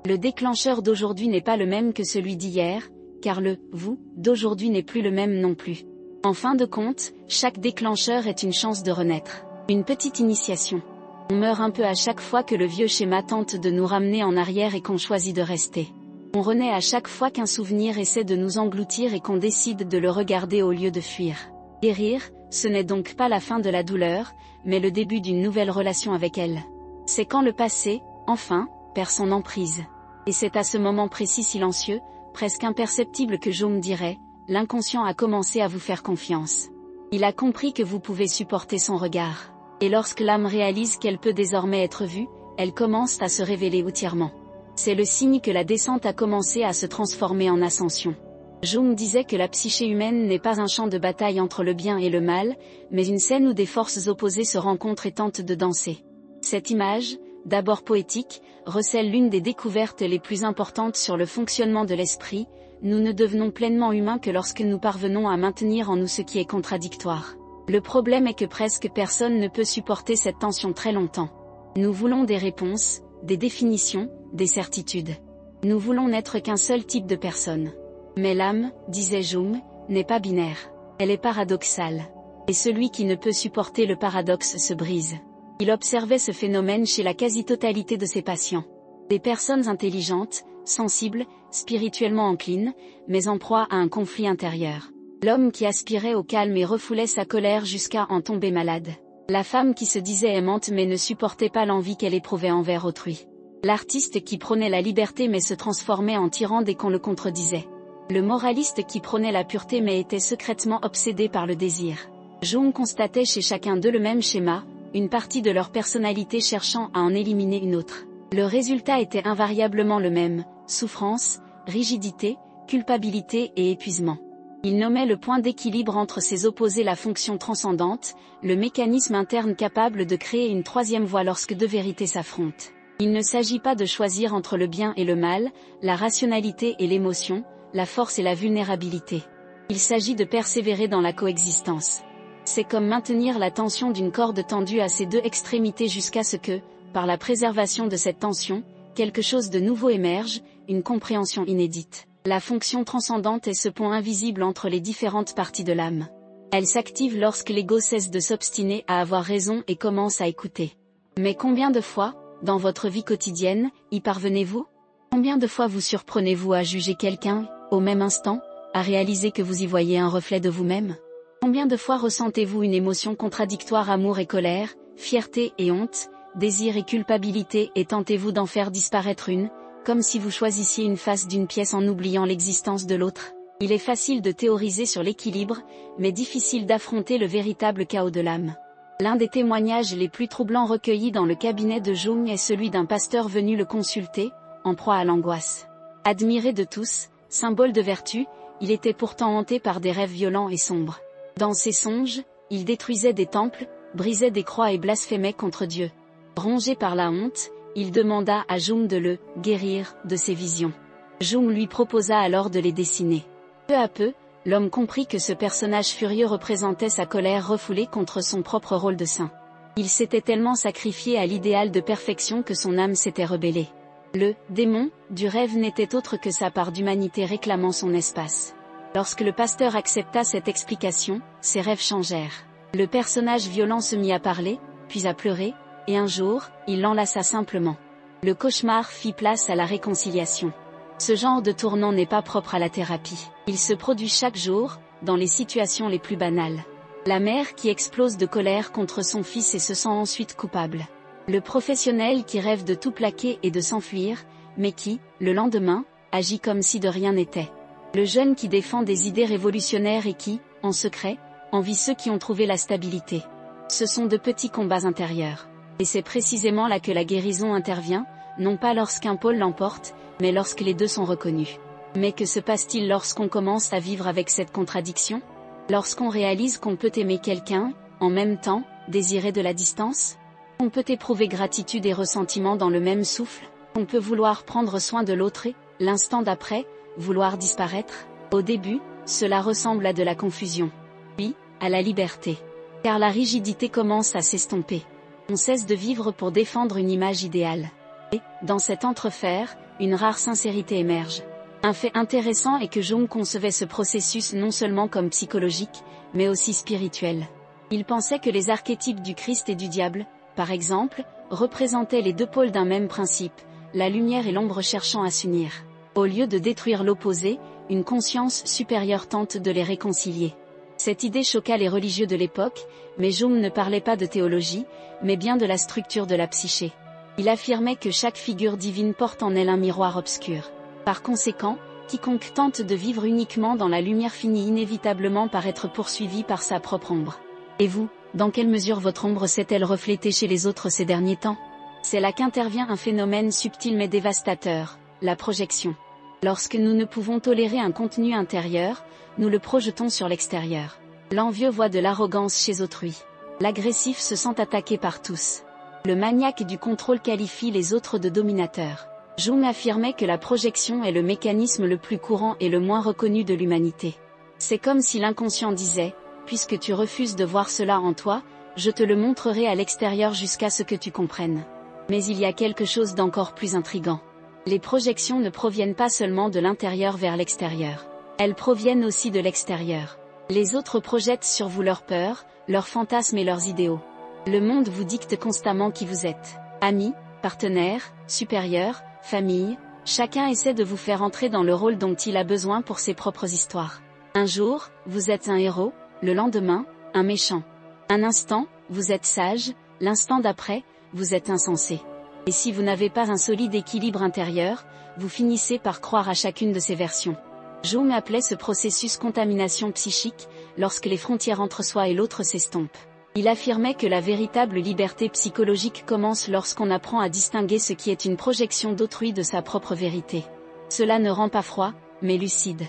Le déclencheur d'aujourd'hui n'est pas le même que celui d'hier, car le « vous » d'aujourd'hui n'est plus le même non plus. En fin de compte, chaque déclencheur est une chance de renaître. Une petite initiation. On meurt un peu à chaque fois que le vieux schéma tente de nous ramener en arrière et qu'on choisit de rester. On renaît à chaque fois qu'un souvenir essaie de nous engloutir et qu'on décide de le regarder au lieu de fuir. Guérir, ce n'est donc pas la fin de la douleur, mais le début d'une nouvelle relation avec elle. C'est quand le passé, enfin, perd son emprise. Et c'est à ce moment précis silencieux, presque imperceptible que Jung dirait, l'inconscient a commencé à vous faire confiance. Il a compris que vous pouvez supporter son regard. Et lorsque l'âme réalise qu'elle peut désormais être vue, elle commence à se révéler entièrement. C'est le signe que la descente a commencé à se transformer en ascension. Jung disait que la psyché humaine n'est pas un champ de bataille entre le bien et le mal, mais une scène où des forces opposées se rencontrent et tentent de danser. Cette image, d'abord poétique, recèle l'une des découvertes les plus importantes sur le fonctionnement de l'esprit. Nous ne devenons pleinement humains que lorsque nous parvenons à maintenir en nous ce qui est contradictoire. Le problème est que presque personne ne peut supporter cette tension très longtemps. Nous voulons des réponses, des définitions, des certitudes. Nous voulons n'être qu'un seul type de personne. Mais l'âme, disait Jung, n'est pas binaire. Elle est paradoxale. Et celui qui ne peut supporter le paradoxe se brise. Il observait ce phénomène chez la quasi-totalité de ses patients. Des personnes intelligentes, sensibles, spirituellement enclines, mais en proie à un conflit intérieur. L'homme qui aspirait au calme et refoulait sa colère jusqu'à en tomber malade. La femme qui se disait aimante mais ne supportait pas l'envie qu'elle éprouvait envers autrui. L'artiste qui prônait la liberté mais se transformait en tyran dès qu'on le contredisait. Le moraliste qui prônait la pureté mais était secrètement obsédé par le désir. Jung constatait chez chacun d'eux le même schéma, une partie de leur personnalité cherchant à en éliminer une autre. Le résultat était invariablement le même, souffrance, rigidité, culpabilité et épuisement. Il nommait le point d'équilibre entre ces opposés la fonction transcendante, le mécanisme interne capable de créer une troisième voie lorsque deux vérités s'affrontent. Il ne s'agit pas de choisir entre le bien et le mal, la rationalité et l'émotion, la force et la vulnérabilité. Il s'agit de persévérer dans la coexistence. C'est comme maintenir la tension d'une corde tendue à ses deux extrémités jusqu'à ce que, par la préservation de cette tension, quelque chose de nouveau émerge, une compréhension inédite. La fonction transcendante est ce pont invisible entre les différentes parties de l'âme. Elle s'active lorsque l'ego cesse de s'obstiner à avoir raison et commence à écouter. Mais combien de fois, dans votre vie quotidienne, y parvenez-vous? Combien de fois vous surprenez-vous à juger quelqu'un, au même instant, à réaliser que vous y voyez un reflet de vous-même? Combien de fois ressentez-vous une émotion contradictoire, amour et colère, fierté et honte, désir et culpabilité, et tentez-vous d'en faire disparaître une, comme si vous choisissiez une face d'une pièce en oubliant l'existence de l'autre? Il est facile de théoriser sur l'équilibre, mais difficile d'affronter le véritable chaos de l'âme. L'un des témoignages les plus troublants recueillis dans le cabinet de Jung est celui d'un pasteur venu le consulter, en proie à l'angoisse. Admiré de tous, symbole de vertu, il était pourtant hanté par des rêves violents et sombres. Dans ses songes, il détruisait des temples, brisait des croix et blasphémait contre Dieu. Rongé par la honte, il demanda à Jung de le guérir de ses visions. Jung lui proposa alors de les dessiner. Peu à peu, l'homme comprit que ce personnage furieux représentait sa colère refoulée contre son propre rôle de saint. Il s'était tellement sacrifié à l'idéal de perfection que son âme s'était rebellée. Le démon du rêve n'était autre que sa part d'humanité réclamant son espace. Lorsque le pasteur accepta cette explication, ses rêves changèrent. Le personnage violent se mit à parler, puis à pleurer, et un jour, il l'enlaça simplement. Le cauchemar fit place à la réconciliation. Ce genre de tournant n'est pas propre à la thérapie. Il se produit chaque jour, dans les situations les plus banales. La mère qui explose de colère contre son fils et se sent ensuite coupable. Le professionnel qui rêve de tout plaquer et de s'enfuir, mais qui, le lendemain, agit comme si de rien n'était. Le jeune qui défend des idées révolutionnaires et qui, en secret, envie ceux qui ont trouvé la stabilité. Ce sont de petits combats intérieurs. Et c'est précisément là que la guérison intervient, non pas lorsqu'un pôle l'emporte, mais lorsque les deux sont reconnus. Mais que se passe-t-il lorsqu'on commence à vivre avec cette contradiction? Lorsqu'on réalise qu'on peut aimer quelqu'un, en même temps, désirer de la distance? On peut éprouver gratitude et ressentiment dans le même souffle? On peut vouloir prendre soin de l'autre et, l'instant d'après, vouloir disparaître? Au début, cela ressemble à de la confusion. Puis, à la liberté. Car la rigidité commence à s'estomper. On cesse de vivre pour défendre une image idéale. Et, dans cet entrefer, une rare sincérité émerge. Un fait intéressant est que Jung concevait ce processus non seulement comme psychologique, mais aussi spirituel. Il pensait que les archétypes du Christ et du diable, par exemple, représentaient les deux pôles d'un même principe, la lumière et l'ombre cherchant à s'unir. Au lieu de détruire l'opposé, une conscience supérieure tente de les réconcilier. Cette idée choqua les religieux de l'époque, mais Jung ne parlait pas de théologie, mais bien de la structure de la psyché. Il affirmait que chaque figure divine porte en elle un miroir obscur. Par conséquent, quiconque tente de vivre uniquement dans la lumière finit inévitablement par être poursuivi par sa propre ombre. Et vous, dans quelle mesure votre ombre s'est-elle reflétée chez les autres ces derniers temps? C'est là qu'intervient un phénomène subtil mais dévastateur, la projection. Lorsque nous ne pouvons tolérer un contenu intérieur, nous le projetons sur l'extérieur. L'envieux voit de l'arrogance chez autrui. L'agressif se sent attaqué par tous. Le maniaque du contrôle qualifie les autres de dominateurs. Jung affirmait que la projection est le mécanisme le plus courant et le moins reconnu de l'humanité. C'est comme si l'inconscient disait, puisque tu refuses de voir cela en toi, je te le montrerai à l'extérieur jusqu'à ce que tu comprennes. Mais il y a quelque chose d'encore plus intrigant. Les projections ne proviennent pas seulement de l'intérieur vers l'extérieur. Elles proviennent aussi de l'extérieur. Les autres projettent sur vous leurs peurs, leurs fantasmes et leurs idéaux. Le monde vous dicte constamment qui vous êtes. Amis, partenaires, supérieurs, famille, chacun essaie de vous faire entrer dans le rôle dont il a besoin pour ses propres histoires. Un jour, vous êtes un héros, le lendemain, un méchant. Un instant, vous êtes sage, l'instant d'après, vous êtes insensé. Et si vous n'avez pas un solide équilibre intérieur, vous finissez par croire à chacune de ces versions. Jung appelait ce processus contamination psychique, lorsque les frontières entre soi et l'autre s'estompent. Il affirmait que la véritable liberté psychologique commence lorsqu'on apprend à distinguer ce qui est une projection d'autrui de sa propre vérité. Cela ne rend pas froid, mais lucide.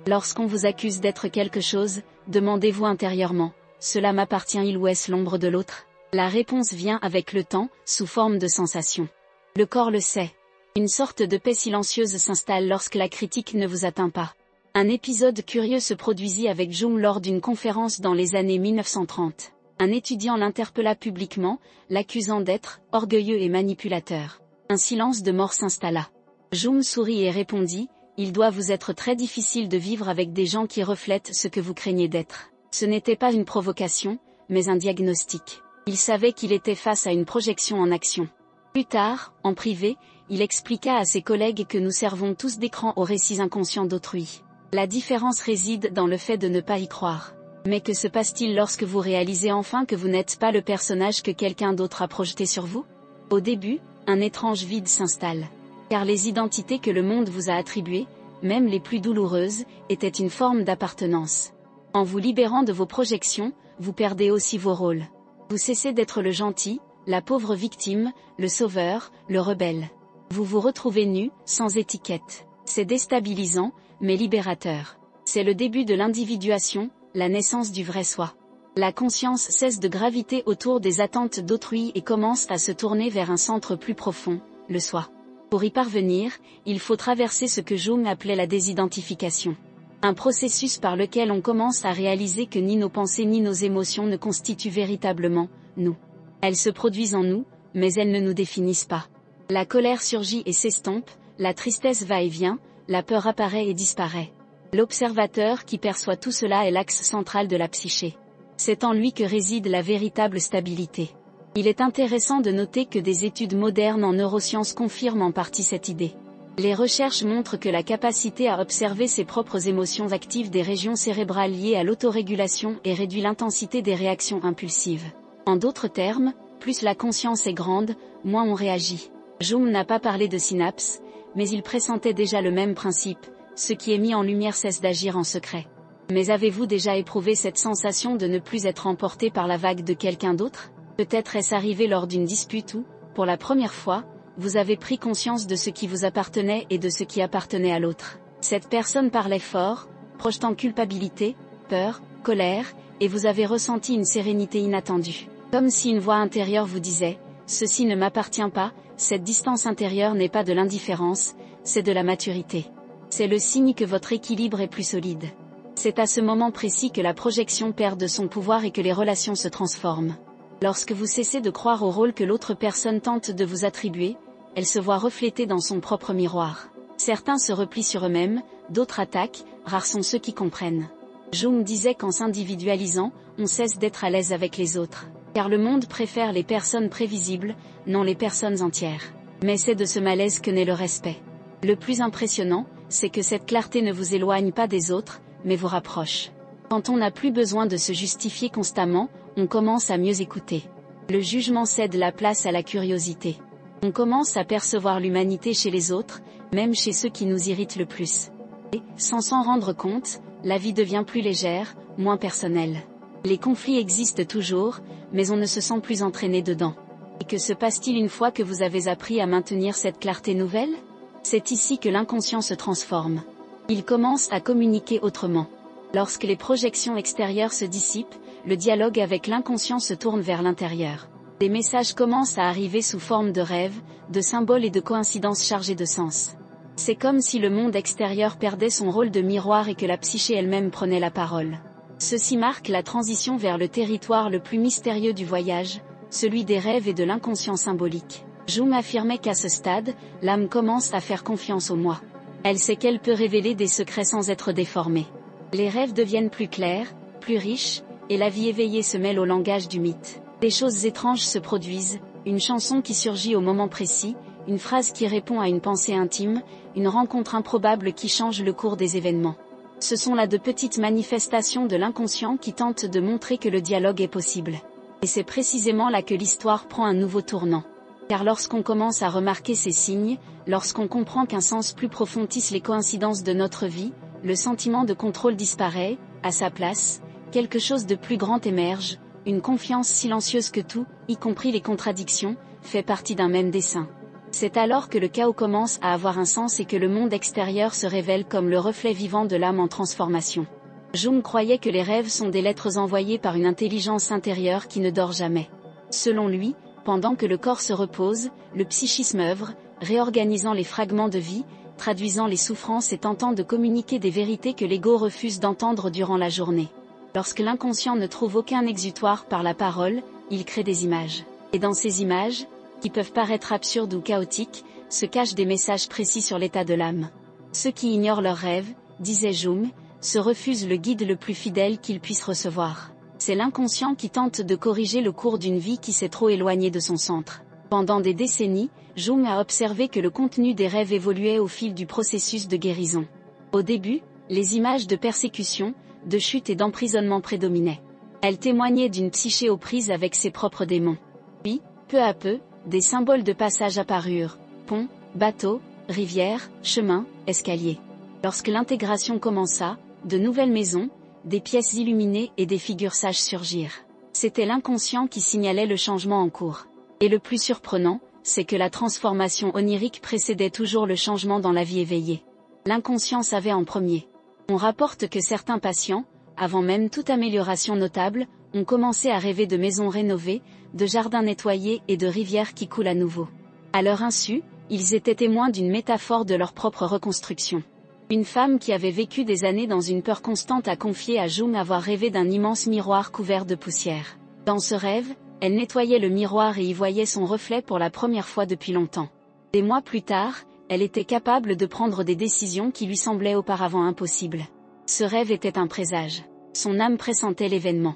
Lorsqu'on vous accuse d'être quelque chose, demandez-vous intérieurement, cela m'appartient-il ou est-ce l'ombre de l'autre? La réponse vient avec le temps, sous forme de sensation. Le corps le sait. Une sorte de paix silencieuse s'installe lorsque la critique ne vous atteint pas. Un épisode curieux se produisit avec Jung lors d'une conférence dans les années 1930. Un étudiant l'interpella publiquement, l'accusant d'être orgueilleux et manipulateur. Un silence de mort s'installa. Jung sourit et répondit, « Il doit vous être très difficile de vivre avec des gens qui reflètent ce que vous craignez d'être. » Ce n'était pas une provocation, mais un diagnostic. Il savait qu'il était face à une projection en action. Plus tard, en privé, il expliqua à ses collègues que nous servons tous d'écran aux récits inconscients d'autrui. La différence réside dans le fait de ne pas y croire. Mais que se passe-t-il lorsque vous réalisez enfin que vous n'êtes pas le personnage que quelqu'un d'autre a projeté sur vous? Au début, un étrange vide s'installe. Car les identités que le monde vous a attribuées, même les plus douloureuses, étaient une forme d'appartenance. En vous libérant de vos projections, vous perdez aussi vos rôles. Vous cessez d'être le gentil, la pauvre victime, le sauveur, le rebelle. Vous vous retrouvez nu, sans étiquette. C'est déstabilisant, mais libérateur. C'est le début de l'individuation, la naissance du vrai soi. La conscience cesse de graviter autour des attentes d'autrui et commence à se tourner vers un centre plus profond, le soi. Pour y parvenir, il faut traverser ce que Jung appelait la désidentification. Un processus par lequel on commence à réaliser que ni nos pensées ni nos émotions ne constituent véritablement nous. Elles se produisent en nous, mais elles ne nous définissent pas. La colère surgit et s'estompe, la tristesse va et vient, la peur apparaît et disparaît. L'observateur qui perçoit tout cela est l'axe central de la psyché. C'est en lui que réside la véritable stabilité. Il est intéressant de noter que des études modernes en neurosciences confirment en partie cette idée. Les recherches montrent que la capacité à observer ses propres émotions active des régions cérébrales liées à l'autorégulation et réduit l'intensité des réactions impulsives. En d'autres termes, plus la conscience est grande, moins on réagit. Jung n'a pas parlé de synapses, mais il pressentait déjà le même principe, ce qui est mis en lumière cesse d'agir en secret. Mais avez-vous déjà éprouvé cette sensation de ne plus être emporté par la vague de quelqu'un d'autre? Peut-être est-ce arrivé lors d'une dispute où, pour la première fois, vous avez pris conscience de ce qui vous appartenait et de ce qui appartenait à l'autre. Cette personne parlait fort, projetant culpabilité, peur, colère, et vous avez ressenti une sérénité inattendue. Comme si une voix intérieure vous disait, « Ceci ne m'appartient pas », cette distance intérieure n'est pas de l'indifférence, c'est de la maturité. C'est le signe que votre équilibre est plus solide. C'est à ce moment précis que la projection perd de son pouvoir et que les relations se transforment. Lorsque vous cessez de croire au rôle que l'autre personne tente de vous attribuer, elle se voit reflétée dans son propre miroir. Certains se replient sur eux-mêmes, d'autres attaquent, rares sont ceux qui comprennent. Jung disait qu'en s'individualisant, on cesse d'être à l'aise avec les autres. Car le monde préfère les personnes prévisibles, non les personnes entières. Mais c'est de ce malaise que naît le respect. Le plus impressionnant, c'est que cette clarté ne vous éloigne pas des autres, mais vous rapproche. Quand on n'a plus besoin de se justifier constamment, on commence à mieux écouter. Le jugement cède la place à la curiosité. On commence à percevoir l'humanité chez les autres, même chez ceux qui nous irritent le plus. Et, sans s'en rendre compte, la vie devient plus légère, moins personnelle. Les conflits existent toujours, mais on ne se sent plus entraîné dedans. Et que se passe-t-il une fois que vous avez appris à maintenir cette clarté nouvelle? C'est ici que l'inconscient se transforme. Il commence à communiquer autrement. Lorsque les projections extérieures se dissipent, le dialogue avec l'inconscient se tourne vers l'intérieur. Des messages commencent à arriver sous forme de rêves, de symboles et de coïncidences chargées de sens. C'est comme si le monde extérieur perdait son rôle de miroir et que la psyché elle-même prenait la parole. Ceci marque la transition vers le territoire le plus mystérieux du voyage, celui des rêves et de l'inconscient symbolique. Jung affirmait qu'à ce stade, l'âme commence à faire confiance au moi. Elle sait qu'elle peut révéler des secrets sans être déformée. Les rêves deviennent plus clairs, plus riches, et la vie éveillée se mêle au langage du mythe. Des choses étranges se produisent, une chanson qui surgit au moment précis, une phrase qui répond à une pensée intime, une rencontre improbable qui change le cours des événements. Ce sont là de petites manifestations de l'inconscient qui tentent de montrer que le dialogue est possible. Et c'est précisément là que l'histoire prend un nouveau tournant. Car lorsqu'on commence à remarquer ces signes, lorsqu'on comprend qu'un sens plus profond tisse les coïncidences de notre vie, le sentiment de contrôle disparaît, à sa place, quelque chose de plus grand émerge, une confiance silencieuse que tout, y compris les contradictions, fait partie d'un même dessin. C'est alors que le chaos commence à avoir un sens et que le monde extérieur se révèle comme le reflet vivant de l'âme en transformation. Jung croyait que les rêves sont des lettres envoyées par une intelligence intérieure qui ne dort jamais. Selon lui, pendant que le corps se repose, le psychisme œuvre, réorganisant les fragments de vie, traduisant les souffrances et tentant de communiquer des vérités que l'ego refuse d'entendre durant la journée. Lorsque l'inconscient ne trouve aucun exutoire par la parole, il crée des images. Et dans ces images, qui peuvent paraître absurdes ou chaotiques, se cachent des messages précis sur l'état de l'âme. Ceux qui ignorent leurs rêves, disait Jung, se refusent le guide le plus fidèle qu'ils puissent recevoir. C'est l'inconscient qui tente de corriger le cours d'une vie qui s'est trop éloignée de son centre. Pendant des décennies, Jung a observé que le contenu des rêves évoluait au fil du processus de guérison. Au début, les images de persécution, de chute et d'emprisonnement prédominaient. Elles témoignaient d'une psyché aux prises avec ses propres démons. Puis, peu à peu, des symboles de passage apparurent: pont, bateau, rivière, chemin, escalier. Lorsque l'intégration commença, de nouvelles maisons, des pièces illuminées et des figures sages surgirent. C'était l'inconscient qui signalait le changement en cours. Et le plus surprenant, c'est que la transformation onirique précédait toujours le changement dans la vie éveillée. L'inconscient savait en premier. On rapporte que certains patients, avant même toute amélioration notable, ont commencé à rêver de maisons rénovées, de jardins nettoyés et de rivières qui coulent à nouveau. À leur insu, ils étaient témoins d'une métaphore de leur propre reconstruction. Une femme qui avait vécu des années dans une peur constante a confié à Jung avoir rêvé d'un immense miroir couvert de poussière. Dans ce rêve, elle nettoyait le miroir et y voyait son reflet pour la première fois depuis longtemps. Des mois plus tard, elle était capable de prendre des décisions qui lui semblaient auparavant impossibles. Ce rêve était un présage. Son âme pressentait l'événement.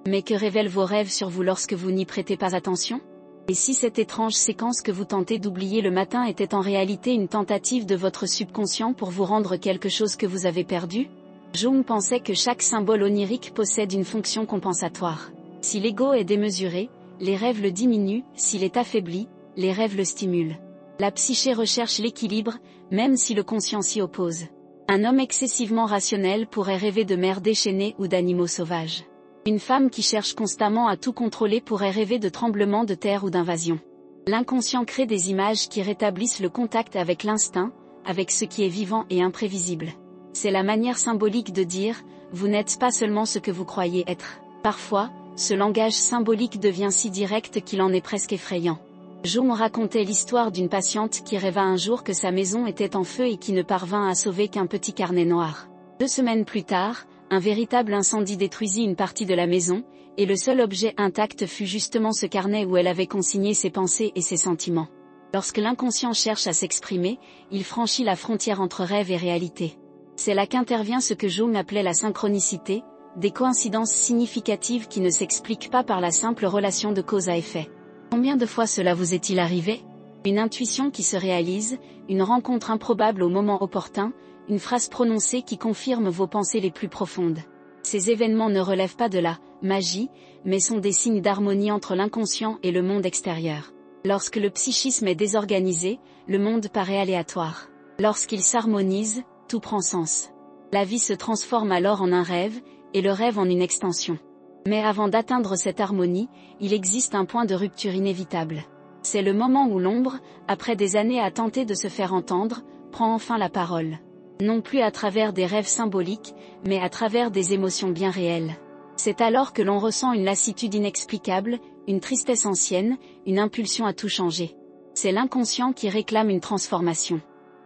Mais que révèlent vos rêves sur vous lorsque vous n'y prêtez pas attention ? Et si cette étrange séquence que vous tentez d'oublier le matin était en réalité une tentative de votre subconscient pour vous rendre quelque chose que vous avez perdu ? Jung pensait que chaque symbole onirique possède une fonction compensatoire. Si l'ego est démesuré, les rêves le diminuent, s'il est affaibli, les rêves le stimulent. La psyché recherche l'équilibre, même si le conscient s'y oppose. Un homme excessivement rationnel pourrait rêver de mers déchaînées ou d'animaux sauvages. Une femme qui cherche constamment à tout contrôler pourrait rêver de tremblements de terre ou d'invasion. L'inconscient crée des images qui rétablissent le contact avec l'instinct, avec ce qui est vivant et imprévisible. C'est la manière symbolique de dire « vous n'êtes pas seulement ce que vous croyez être ». Parfois, ce langage symbolique devient si direct qu'il en est presque effrayant. Jung racontait l'histoire d'une patiente qui rêva un jour que sa maison était en feu et qui ne parvint à sauver qu'un petit carnet noir. 2 semaines plus tard, un véritable incendie détruisit une partie de la maison, et le seul objet intact fut justement ce carnet où elle avait consigné ses pensées et ses sentiments. Lorsque l'inconscient cherche à s'exprimer, il franchit la frontière entre rêve et réalité. C'est là qu'intervient ce que Jung appelait la synchronicité, des coïncidences significatives qui ne s'expliquent pas par la simple relation de cause à effet. Combien de fois cela vous est-il arrivé ? Une intuition qui se réalise, une rencontre improbable au moment opportun, une phrase prononcée qui confirme vos pensées les plus profondes. Ces événements ne relèvent pas de la magie, mais sont des signes d'harmonie entre l'inconscient et le monde extérieur. Lorsque le psychisme est désorganisé, le monde paraît aléatoire. Lorsqu'il s'harmonise, tout prend sens. La vie se transforme alors en un rêve, et le rêve en une extension. Mais avant d'atteindre cette harmonie, il existe un point de rupture inévitable. C'est le moment où l'ombre, après des années à tenter de se faire entendre, prend enfin la parole. Non plus à travers des rêves symboliques, mais à travers des émotions bien réelles. C'est alors que l'on ressent une lassitude inexplicable, une tristesse ancienne, une impulsion à tout changer. C'est l'inconscient qui réclame une transformation.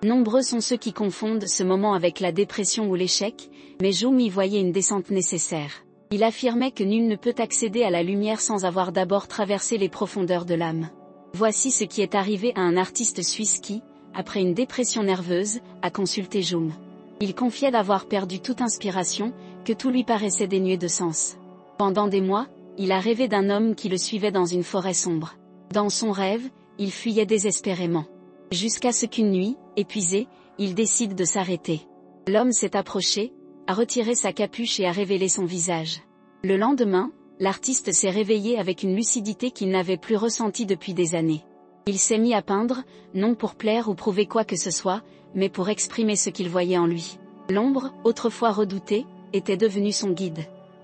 Nombreux sont ceux qui confondent ce moment avec la dépression ou l'échec, mais Jung y voyait une descente nécessaire. Il affirmait que nul ne peut accéder à la lumière sans avoir d'abord traversé les profondeurs de l'âme. Voici ce qui est arrivé à un artiste suisse qui, après une dépression nerveuse, a consulté Jung. Il confiait d'avoir perdu toute inspiration, que tout lui paraissait dénué de sens. Pendant des mois, il a rêvé d'un homme qui le suivait dans une forêt sombre. Dans son rêve, il fuyait désespérément. Jusqu'à ce qu'une nuit, épuisé, il décide de s'arrêter. L'homme s'est approché, a retiré sa capuche et a révélé son visage. Le lendemain, l'artiste s'est réveillé avec une lucidité qu'il n'avait plus ressentie depuis des années. Il s'est mis à peindre, non pour plaire ou prouver quoi que ce soit, mais pour exprimer ce qu'il voyait en lui. L'ombre, autrefois redoutée, était devenue son guide.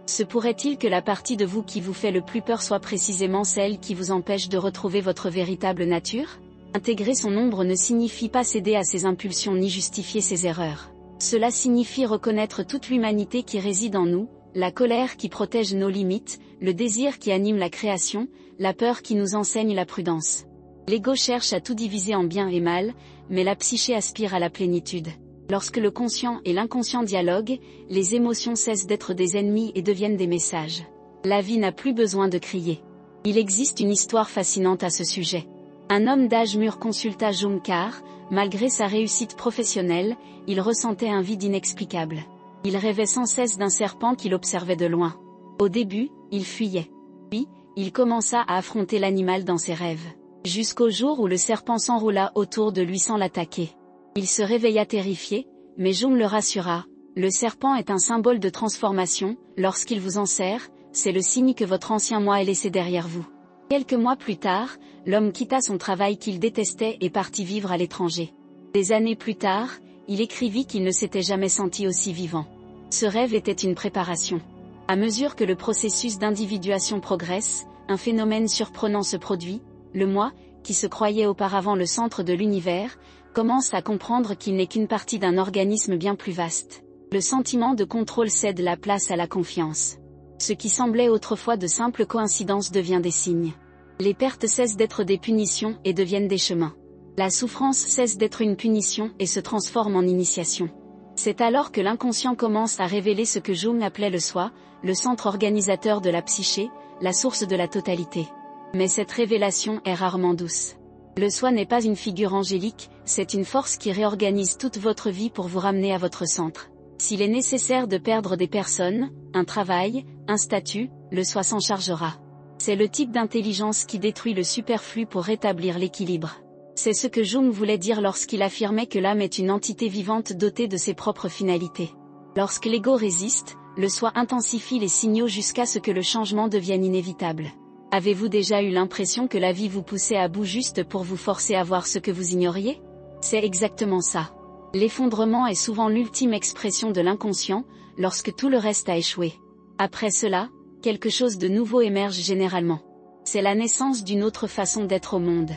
Se pourrait-il que la partie de vous qui vous fait le plus peur soit précisément celle qui vous empêche de retrouver votre véritable nature ? Intégrer son ombre ne signifie pas céder à ses impulsions ni justifier ses erreurs. Cela signifie reconnaître toute l'humanité qui réside en nous, la colère qui protège nos limites, le désir qui anime la création, la peur qui nous enseigne la prudence. L'ego cherche à tout diviser en bien et mal, mais la psyché aspire à la plénitude. Lorsque le conscient et l'inconscient dialoguent, les émotions cessent d'être des ennemis et deviennent des messages. La vie n'a plus besoin de crier. Il existe une histoire fascinante à ce sujet. Un homme d'âge mûr consulta Jung car, malgré sa réussite professionnelle, il ressentait un vide inexplicable. Il rêvait sans cesse d'un serpent qu'il observait de loin. Au début, il fuyait. Puis, il commença à affronter l'animal dans ses rêves. Jusqu'au jour où le serpent s'enroula autour de lui sans l'attaquer. Il se réveilla terrifié, mais Jung le rassura. Le serpent est un symbole de transformation, lorsqu'il vous enserre, c'est le signe que votre ancien moi est laissé derrière vous. Quelques mois plus tard, l'homme quitta son travail qu'il détestait et partit vivre à l'étranger. Des années plus tard, il écrivit qu'il ne s'était jamais senti aussi vivant. Ce rêve était une préparation. À mesure que le processus d'individuation progresse, un phénomène surprenant se produit. Le moi, qui se croyait auparavant le centre de l'univers, commence à comprendre qu'il n'est qu'une partie d'un organisme bien plus vaste. Le sentiment de contrôle cède la place à la confiance. Ce qui semblait autrefois de simples coïncidences devient des signes. Les pertes cessent d'être des punitions et deviennent des chemins. La souffrance cesse d'être une punition et se transforme en initiation. C'est alors que l'inconscient commence à révéler ce que Jung appelait le soi, le centre organisateur de la psyché, la source de la totalité. Mais cette révélation est rarement douce. Le soi n'est pas une figure angélique, c'est une force qui réorganise toute votre vie pour vous ramener à votre centre. S'il est nécessaire de perdre des personnes, un travail, un statut, le soi s'en chargera. C'est le type d'intelligence qui détruit le superflu pour rétablir l'équilibre. C'est ce que Jung voulait dire lorsqu'il affirmait que l'âme est une entité vivante dotée de ses propres finalités. Lorsque l'ego résiste, le soi intensifie les signaux jusqu'à ce que le changement devienne inévitable. Avez-vous déjà eu l'impression que la vie vous poussait à bout juste pour vous forcer à voir ce que vous ignoriez? C'est exactement ça. L'effondrement est souvent l'ultime expression de l'inconscient, lorsque tout le reste a échoué. Après cela, quelque chose de nouveau émerge généralement. C'est la naissance d'une autre façon d'être au monde.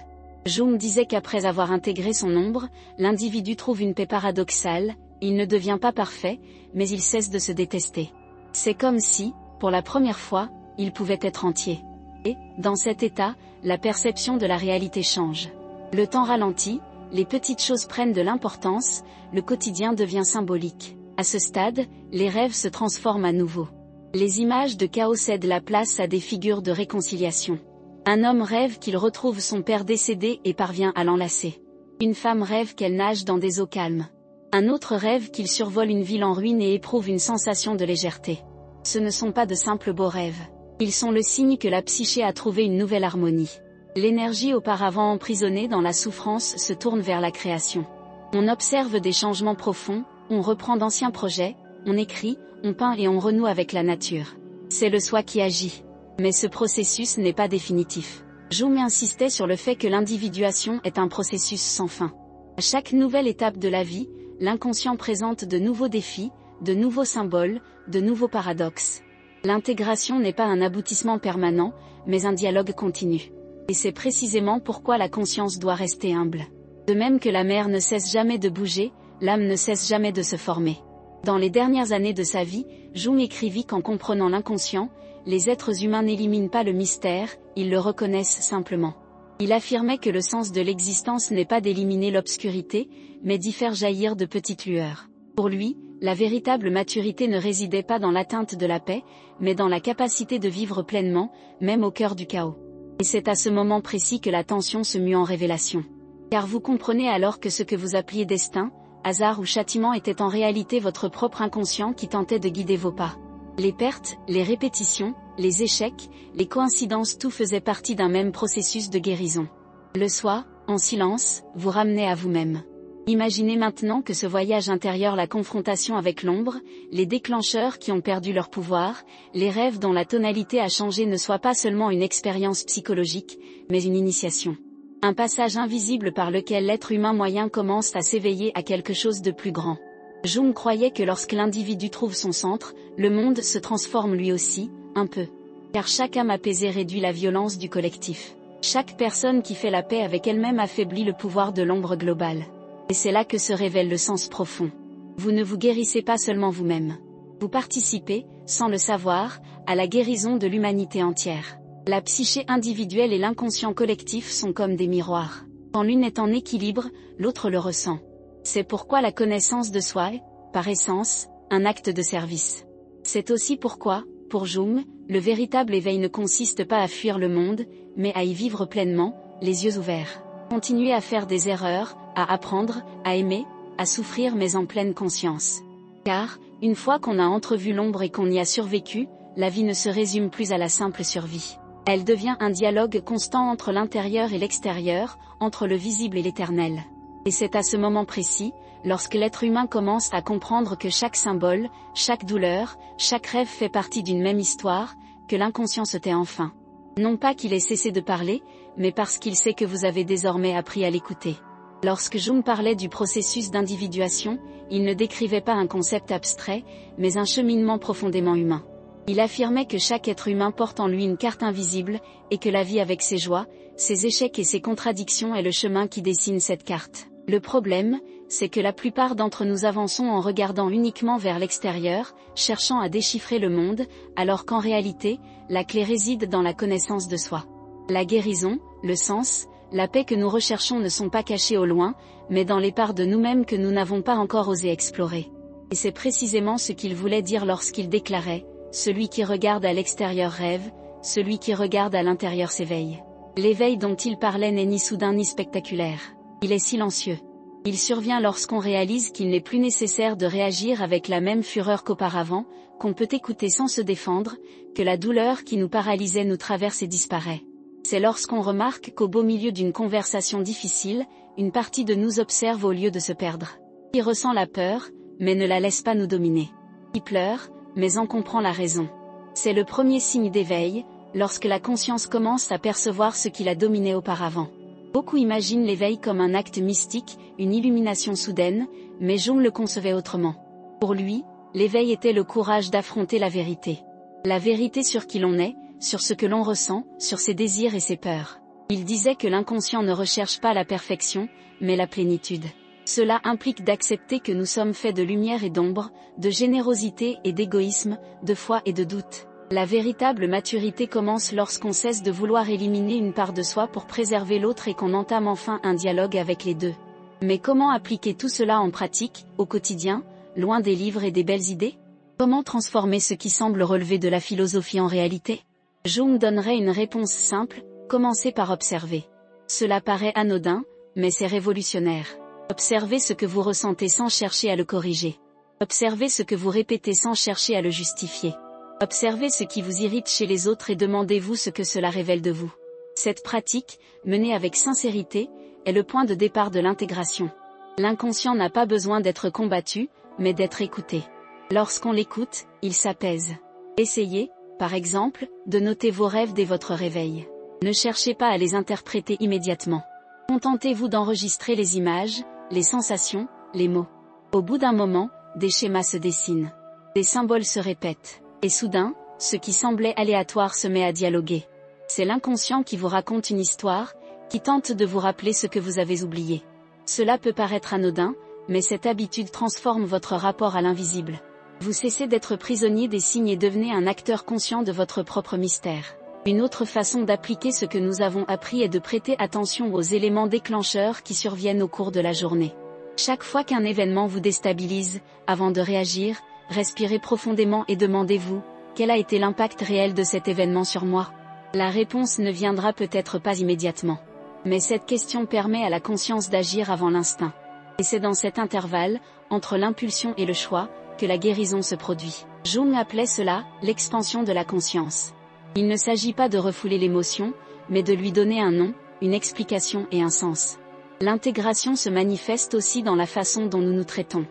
Jung disait qu'après avoir intégré son ombre, l'individu trouve une paix paradoxale, il ne devient pas parfait, mais il cesse de se détester. C'est comme si, pour la première fois, il pouvait être entier. Et, dans cet état, la perception de la réalité change. Le temps ralentit, les petites choses prennent de l'importance, le quotidien devient symbolique. À ce stade, les rêves se transforment à nouveau. Les images de chaos cèdent la place à des figures de réconciliation. Un homme rêve qu'il retrouve son père décédé et parvient à l'enlacer. Une femme rêve qu'elle nage dans des eaux calmes. Un autre rêve qu'il survole une ville en ruine et éprouve une sensation de légèreté. Ce ne sont pas de simples beaux rêves. Ils sont le signe que la psyché a trouvé une nouvelle harmonie. L'énergie auparavant emprisonnée dans la souffrance se tourne vers la création. On observe des changements profonds, on reprend d'anciens projets, on écrit, on peint et on renoue avec la nature. C'est le soi qui agit. Mais ce processus n'est pas définitif. Jung insistait sur le fait que l'individuation est un processus sans fin. À chaque nouvelle étape de la vie, l'inconscient présente de nouveaux défis, de nouveaux symboles, de nouveaux paradoxes. L'intégration n'est pas un aboutissement permanent, mais un dialogue continu. Et c'est précisément pourquoi la conscience doit rester humble. De même que la mer ne cesse jamais de bouger, l'âme ne cesse jamais de se former. Dans les dernières années de sa vie, Jung écrivit qu'en comprenant l'inconscient, les êtres humains n'éliminent pas le mystère, ils le reconnaissent simplement. Il affirmait que le sens de l'existence n'est pas d'éliminer l'obscurité, mais d'y faire jaillir de petites lueurs. Pour lui, la véritable maturité ne résidait pas dans l'atteinte de la paix, mais dans la capacité de vivre pleinement, même au cœur du chaos. Et c'est à ce moment précis que la tension se mue en révélation. Car vous comprenez alors que ce que vous appeliez destin, hasard ou châtiment était en réalité votre propre inconscient qui tentait de guider vos pas. Les pertes, les répétitions, les échecs, les coïncidences, tout faisait partie d'un même processus de guérison. Le soi, en silence, vous ramenait à vous-même. Imaginez maintenant que ce voyage intérieur, la confrontation avec l'ombre, les déclencheurs qui ont perdu leur pouvoir, les rêves dont la tonalité a changé ne soit pas seulement une expérience psychologique, mais une initiation. Un passage invisible par lequel l'être humain moyen commence à s'éveiller à quelque chose de plus grand. Jung croyait que lorsque l'individu trouve son centre, le monde se transforme lui aussi, un peu. Car chaque âme apaisée réduit la violence du collectif. Chaque personne qui fait la paix avec elle-même affaiblit le pouvoir de l'ombre globale. Et c'est là que se révèle le sens profond. Vous ne vous guérissez pas seulement vous-même. Vous participez, sans le savoir, à la guérison de l'humanité entière. La psyché individuelle et l'inconscient collectif sont comme des miroirs. Quand l'une est en équilibre, l'autre le ressent. C'est pourquoi la connaissance de soi est, par essence, un acte de service. C'est aussi pourquoi, pour Jung, le véritable éveil ne consiste pas à fuir le monde, mais à y vivre pleinement, les yeux ouverts. Continuer à faire des erreurs, à apprendre, à aimer, à souffrir mais en pleine conscience. Car, une fois qu'on a entrevu l'ombre et qu'on y a survécu, la vie ne se résume plus à la simple survie. Elle devient un dialogue constant entre l'intérieur et l'extérieur, entre le visible et l'éternel. Et c'est à ce moment précis, lorsque l'être humain commence à comprendre que chaque symbole, chaque douleur, chaque rêve fait partie d'une même histoire, que l'inconscient se tait enfin. Non pas qu'il ait cessé de parler, mais parce qu'il sait que vous avez désormais appris à l'écouter. Lorsque Jung parlait du processus d'individuation, il ne décrivait pas un concept abstrait, mais un cheminement profondément humain. Il affirmait que chaque être humain porte en lui une carte invisible, et que la vie avec ses joies, ses échecs et ses contradictions est le chemin qui dessine cette carte. Le problème, c'est que la plupart d'entre nous avançons en regardant uniquement vers l'extérieur, cherchant à déchiffrer le monde, alors qu'en réalité, la clé réside dans la connaissance de soi. La guérison, le sens, la paix que nous recherchons ne sont pas cachés au loin, mais dans les parts de nous-mêmes que nous n'avons pas encore osé explorer. Et c'est précisément ce qu'il voulait dire lorsqu'il déclarait « Celui qui regarde à l'extérieur rêve, celui qui regarde à l'intérieur s'éveille ». L'éveil dont il parlait n'est ni soudain ni spectaculaire. Il est silencieux. Il survient lorsqu'on réalise qu'il n'est plus nécessaire de réagir avec la même fureur qu'auparavant, qu'on peut écouter sans se défendre, que la douleur qui nous paralysait nous traverse et disparaît. C'est lorsqu'on remarque qu'au beau milieu d'une conversation difficile, une partie de nous observe au lieu de se perdre. Qui ressent la peur, mais ne la laisse pas nous dominer. Qui pleure, mais en comprend la raison. C'est le premier signe d'éveil, lorsque la conscience commence à percevoir ce qui l'a dominé auparavant. Beaucoup imaginent l'éveil comme un acte mystique, une illumination soudaine, mais Jung le concevait autrement. Pour lui, l'éveil était le courage d'affronter la vérité. La vérité sur qui l'on est, sur ce que l'on ressent, sur ses désirs et ses peurs. Il disait que l'inconscient ne recherche pas la perfection, mais la plénitude. Cela implique d'accepter que nous sommes faits de lumière et d'ombre, de générosité et d'égoïsme, de foi et de doute. La véritable maturité commence lorsqu'on cesse de vouloir éliminer une part de soi pour préserver l'autre et qu'on entame enfin un dialogue avec les deux. Mais comment appliquer tout cela en pratique, au quotidien, loin des livres et des belles idées? Comment transformer ce qui semble relever de la philosophie en réalité? Jung donnerait une réponse simple, commencez par observer. Cela paraît anodin, mais c'est révolutionnaire. Observez ce que vous ressentez sans chercher à le corriger. Observez ce que vous répétez sans chercher à le justifier. Observez ce qui vous irrite chez les autres et demandez-vous ce que cela révèle de vous. Cette pratique, menée avec sincérité, est le point de départ de l'intégration. L'inconscient n'a pas besoin d'être combattu, mais d'être écouté. Lorsqu'on l'écoute, il s'apaise. Essayez, par exemple, de noter vos rêves dès votre réveil. Ne cherchez pas à les interpréter immédiatement. Contentez-vous d'enregistrer les images, les sensations, les mots. Au bout d'un moment, des schémas se dessinent. Des symboles se répètent. Et soudain, ce qui semblait aléatoire se met à dialoguer. C'est l'inconscient qui vous raconte une histoire, qui tente de vous rappeler ce que vous avez oublié. Cela peut paraître anodin, mais cette habitude transforme votre rapport à l'invisible. Vous cessez d'être prisonnier des signes et devenez un acteur conscient de votre propre mystère. Une autre façon d'appliquer ce que nous avons appris est de prêter attention aux éléments déclencheurs qui surviennent au cours de la journée. Chaque fois qu'un événement vous déstabilise, avant de réagir, respirez profondément et demandez-vous, quel a été l'impact réel de cet événement sur moi? La réponse ne viendra peut-être pas immédiatement. Mais cette question permet à la conscience d'agir avant l'instinct. Et c'est dans cet intervalle, entre l'impulsion et le choix, que la guérison se produit. Jung appelait cela, l'expansion de la conscience. Il ne s'agit pas de refouler l'émotion, mais de lui donner un nom, une explication et un sens. L'intégration se manifeste aussi dans la façon dont nous nous traitons.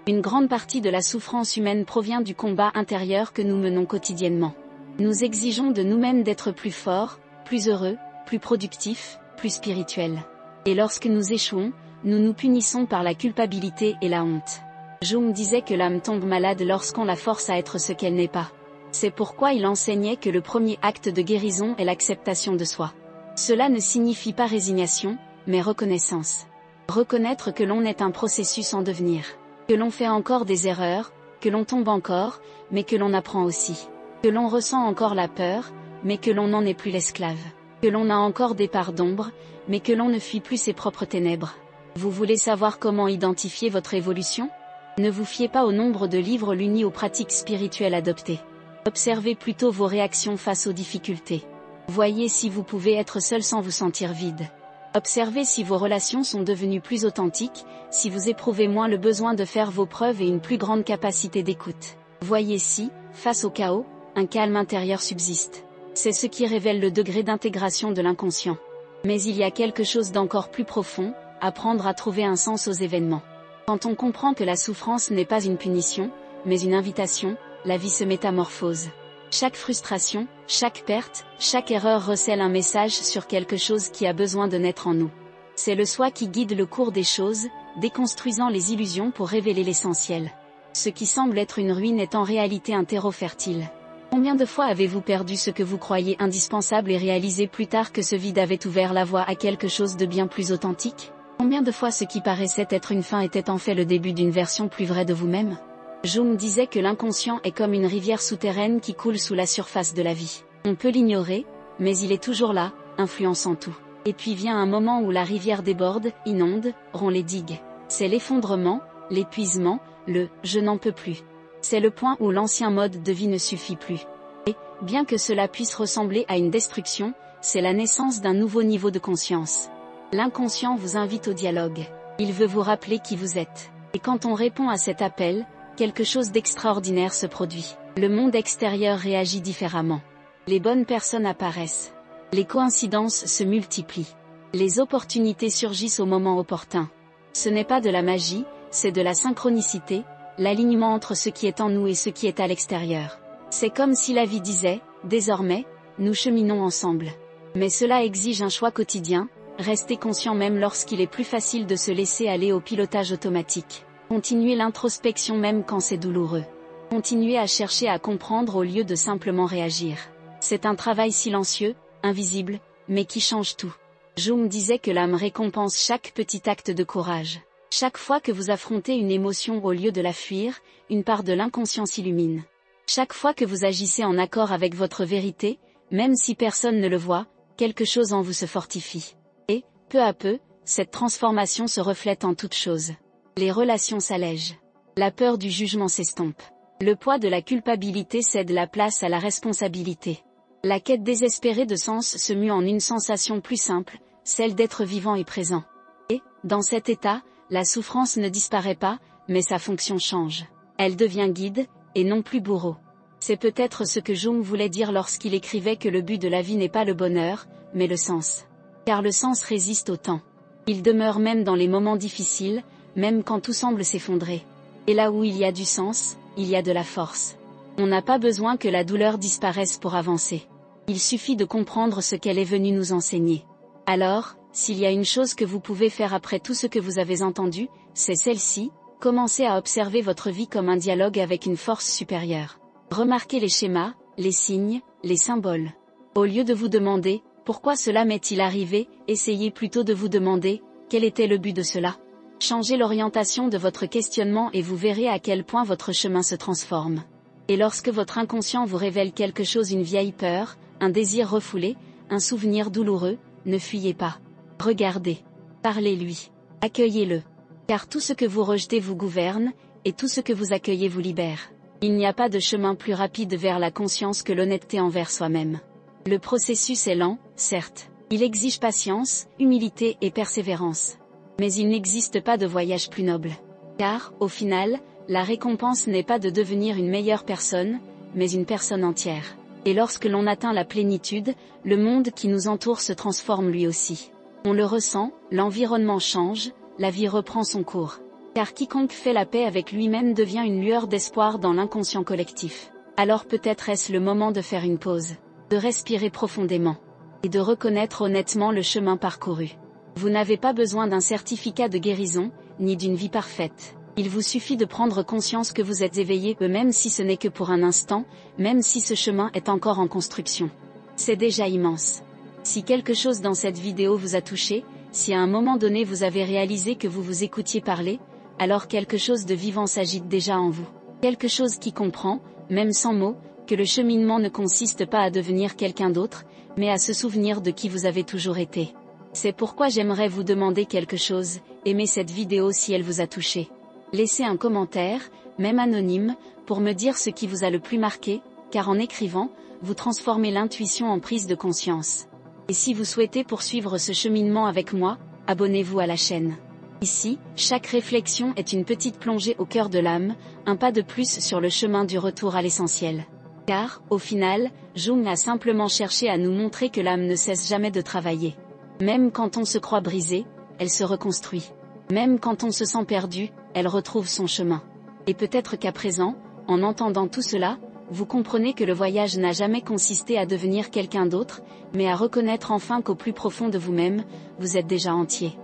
Une grande partie de la souffrance humaine provient du combat intérieur que nous menons quotidiennement. Nous exigeons de nous-mêmes d'être plus forts, plus heureux, plus productifs, plus spirituels. Et lorsque nous échouons, nous nous punissons par la culpabilité et la honte. Jung disait que l'âme tombe malade lorsqu'on la force à être ce qu'elle n'est pas. C'est pourquoi il enseignait que le premier acte de guérison est l'acceptation de soi. Cela ne signifie pas résignation, mais reconnaissance. Reconnaître que l'on est un processus en devenir. Que l'on fait encore des erreurs, que l'on tombe encore, mais que l'on apprend aussi. Que l'on ressent encore la peur, mais que l'on n'en est plus l'esclave. Que l'on a encore des parts d'ombre, mais que l'on ne fuit plus ses propres ténèbres. Vous voulez savoir comment identifier votre évolution? Ne vous fiez pas au nombre de livres lus ni aux pratiques spirituelles adoptées. Observez plutôt vos réactions face aux difficultés. Voyez si vous pouvez être seul sans vous sentir vide. Observez si vos relations sont devenues plus authentiques, si vous éprouvez moins le besoin de faire vos preuves et une plus grande capacité d'écoute. Voyez si, face au chaos, un calme intérieur subsiste. C'est ce qui révèle le degré d'intégration de l'inconscient. Mais il y a quelque chose d'encore plus profond, apprendre à trouver un sens aux événements. Quand on comprend que la souffrance n'est pas une punition, mais une invitation, la vie se métamorphose. Chaque frustration, chaque perte, chaque erreur recèle un message sur quelque chose qui a besoin de naître en nous. C'est le soi qui guide le cours des choses, déconstruisant les illusions pour révéler l'essentiel. Ce qui semble être une ruine est en réalité un terreau fertile. Combien de fois avez-vous perdu ce que vous croyiez indispensable et réalisé plus tard que ce vide avait ouvert la voie à quelque chose de bien plus authentique? Combien de fois ce qui paraissait être une fin était en fait le début d'une version plus vraie de vous-même? Jung disait que l'inconscient est comme une rivière souterraine qui coule sous la surface de la vie. On peut l'ignorer, mais il est toujours là, influençant tout. Et puis vient un moment où la rivière déborde, inonde, rompt les digues. C'est l'effondrement, l'épuisement, le « je n'en peux plus ». C'est le point où l'ancien mode de vie ne suffit plus. Et, bien que cela puisse ressembler à une destruction, c'est la naissance d'un nouveau niveau de conscience. L'inconscient vous invite au dialogue. Il veut vous rappeler qui vous êtes. Et quand on répond à cet appel, quelque chose d'extraordinaire se produit. Le monde extérieur réagit différemment. Les bonnes personnes apparaissent. Les coïncidences se multiplient. Les opportunités surgissent au moment opportun. Ce n'est pas de la magie, c'est de la synchronicité, l'alignement entre ce qui est en nous et ce qui est à l'extérieur. C'est comme si la vie disait, désormais, nous cheminons ensemble. Mais cela exige un choix quotidien, rester conscient même lorsqu'il est plus facile de se laisser aller au pilotage automatique. Continuer l'introspection même quand c'est douloureux. Continuer à chercher à comprendre au lieu de simplement réagir. C'est un travail silencieux, invisible, mais qui change tout. Jung disait que l'âme récompense chaque petit acte de courage. Chaque fois que vous affrontez une émotion au lieu de la fuir, une part de l'inconscient s'illumine. Chaque fois que vous agissez en accord avec votre vérité, même si personne ne le voit, quelque chose en vous se fortifie. Et, peu à peu, cette transformation se reflète en toutes choses. Les relations s'allègent. La peur du jugement s'estompe. Le poids de la culpabilité cède la place à la responsabilité. La quête désespérée de sens se mue en une sensation plus simple, celle d'être vivant et présent. Et, dans cet état, la souffrance ne disparaît pas, mais sa fonction change. Elle devient guide, et non plus bourreau. C'est peut-être ce que Jung voulait dire lorsqu'il écrivait que le but de la vie n'est pas le bonheur, mais le sens. Car le sens résiste au temps. Il demeure même dans les moments difficiles, même quand tout semble s'effondrer. Et là où il y a du sens, il y a de la force. On n'a pas besoin que la douleur disparaisse pour avancer. Il suffit de comprendre ce qu'elle est venue nous enseigner. Alors, s'il y a une chose que vous pouvez faire après tout ce que vous avez entendu, c'est celle-ci, commencez à observer votre vie comme un dialogue avec une force supérieure. Remarquez les schémas, les signes, les symboles. Au lieu de vous demander, pourquoi cela m'est-il arrivé, essayez plutôt de vous demander, quel était le but de cela? Changez l'orientation de votre questionnement et vous verrez à quel point votre chemin se transforme. Et lorsque votre inconscient vous révèle quelque chose, une vieille peur, un désir refoulé, un souvenir douloureux, ne fuyez pas. Regardez. Parlez-lui. Accueillez-le. Car tout ce que vous rejetez vous gouverne, et tout ce que vous accueillez vous libère. Il n'y a pas de chemin plus rapide vers la conscience que l'honnêteté envers soi-même. Le processus est lent, certes. Il exige patience, humilité et persévérance. Mais il n'existe pas de voyage plus noble. Car, au final, la récompense n'est pas de devenir une meilleure personne, mais une personne entière. Et lorsque l'on atteint la plénitude, le monde qui nous entoure se transforme lui aussi. On le ressent, l'environnement change, la vie reprend son cours. Car quiconque fait la paix avec lui-même devient une lueur d'espoir dans l'inconscient collectif. Alors peut-être est-ce le moment de faire une pause, de respirer profondément, et de reconnaître honnêtement le chemin parcouru. Vous n'avez pas besoin d'un certificat de guérison, ni d'une vie parfaite. Il vous suffit de prendre conscience que vous êtes éveillé, même si ce n'est que pour un instant, même si ce chemin est encore en construction. C'est déjà immense. Si quelque chose dans cette vidéo vous a touché, si à un moment donné vous avez réalisé que vous vous écoutiez parler, alors quelque chose de vivant s'agite déjà en vous. Quelque chose qui comprend, même sans mots, que le cheminement ne consiste pas à devenir quelqu'un d'autre, mais à se souvenir de qui vous avez toujours été. C'est pourquoi j'aimerais vous demander quelque chose, aimez cette vidéo si elle vous a touché. Laissez un commentaire, même anonyme, pour me dire ce qui vous a le plus marqué, car en écrivant, vous transformez l'intuition en prise de conscience. Et si vous souhaitez poursuivre ce cheminement avec moi, abonnez-vous à la chaîne. Ici, chaque réflexion est une petite plongée au cœur de l'âme, un pas de plus sur le chemin du retour à l'essentiel. Car, au final, Jung a simplement cherché à nous montrer que l'âme ne cesse jamais de travailler. Même quand on se croit brisé, elle se reconstruit. Même quand on se sent perdu, elle retrouve son chemin. Et peut-être qu'à présent, en entendant tout cela, vous comprenez que le voyage n'a jamais consisté à devenir quelqu'un d'autre, mais à reconnaître enfin qu'au plus profond de vous-même, vous êtes déjà entier.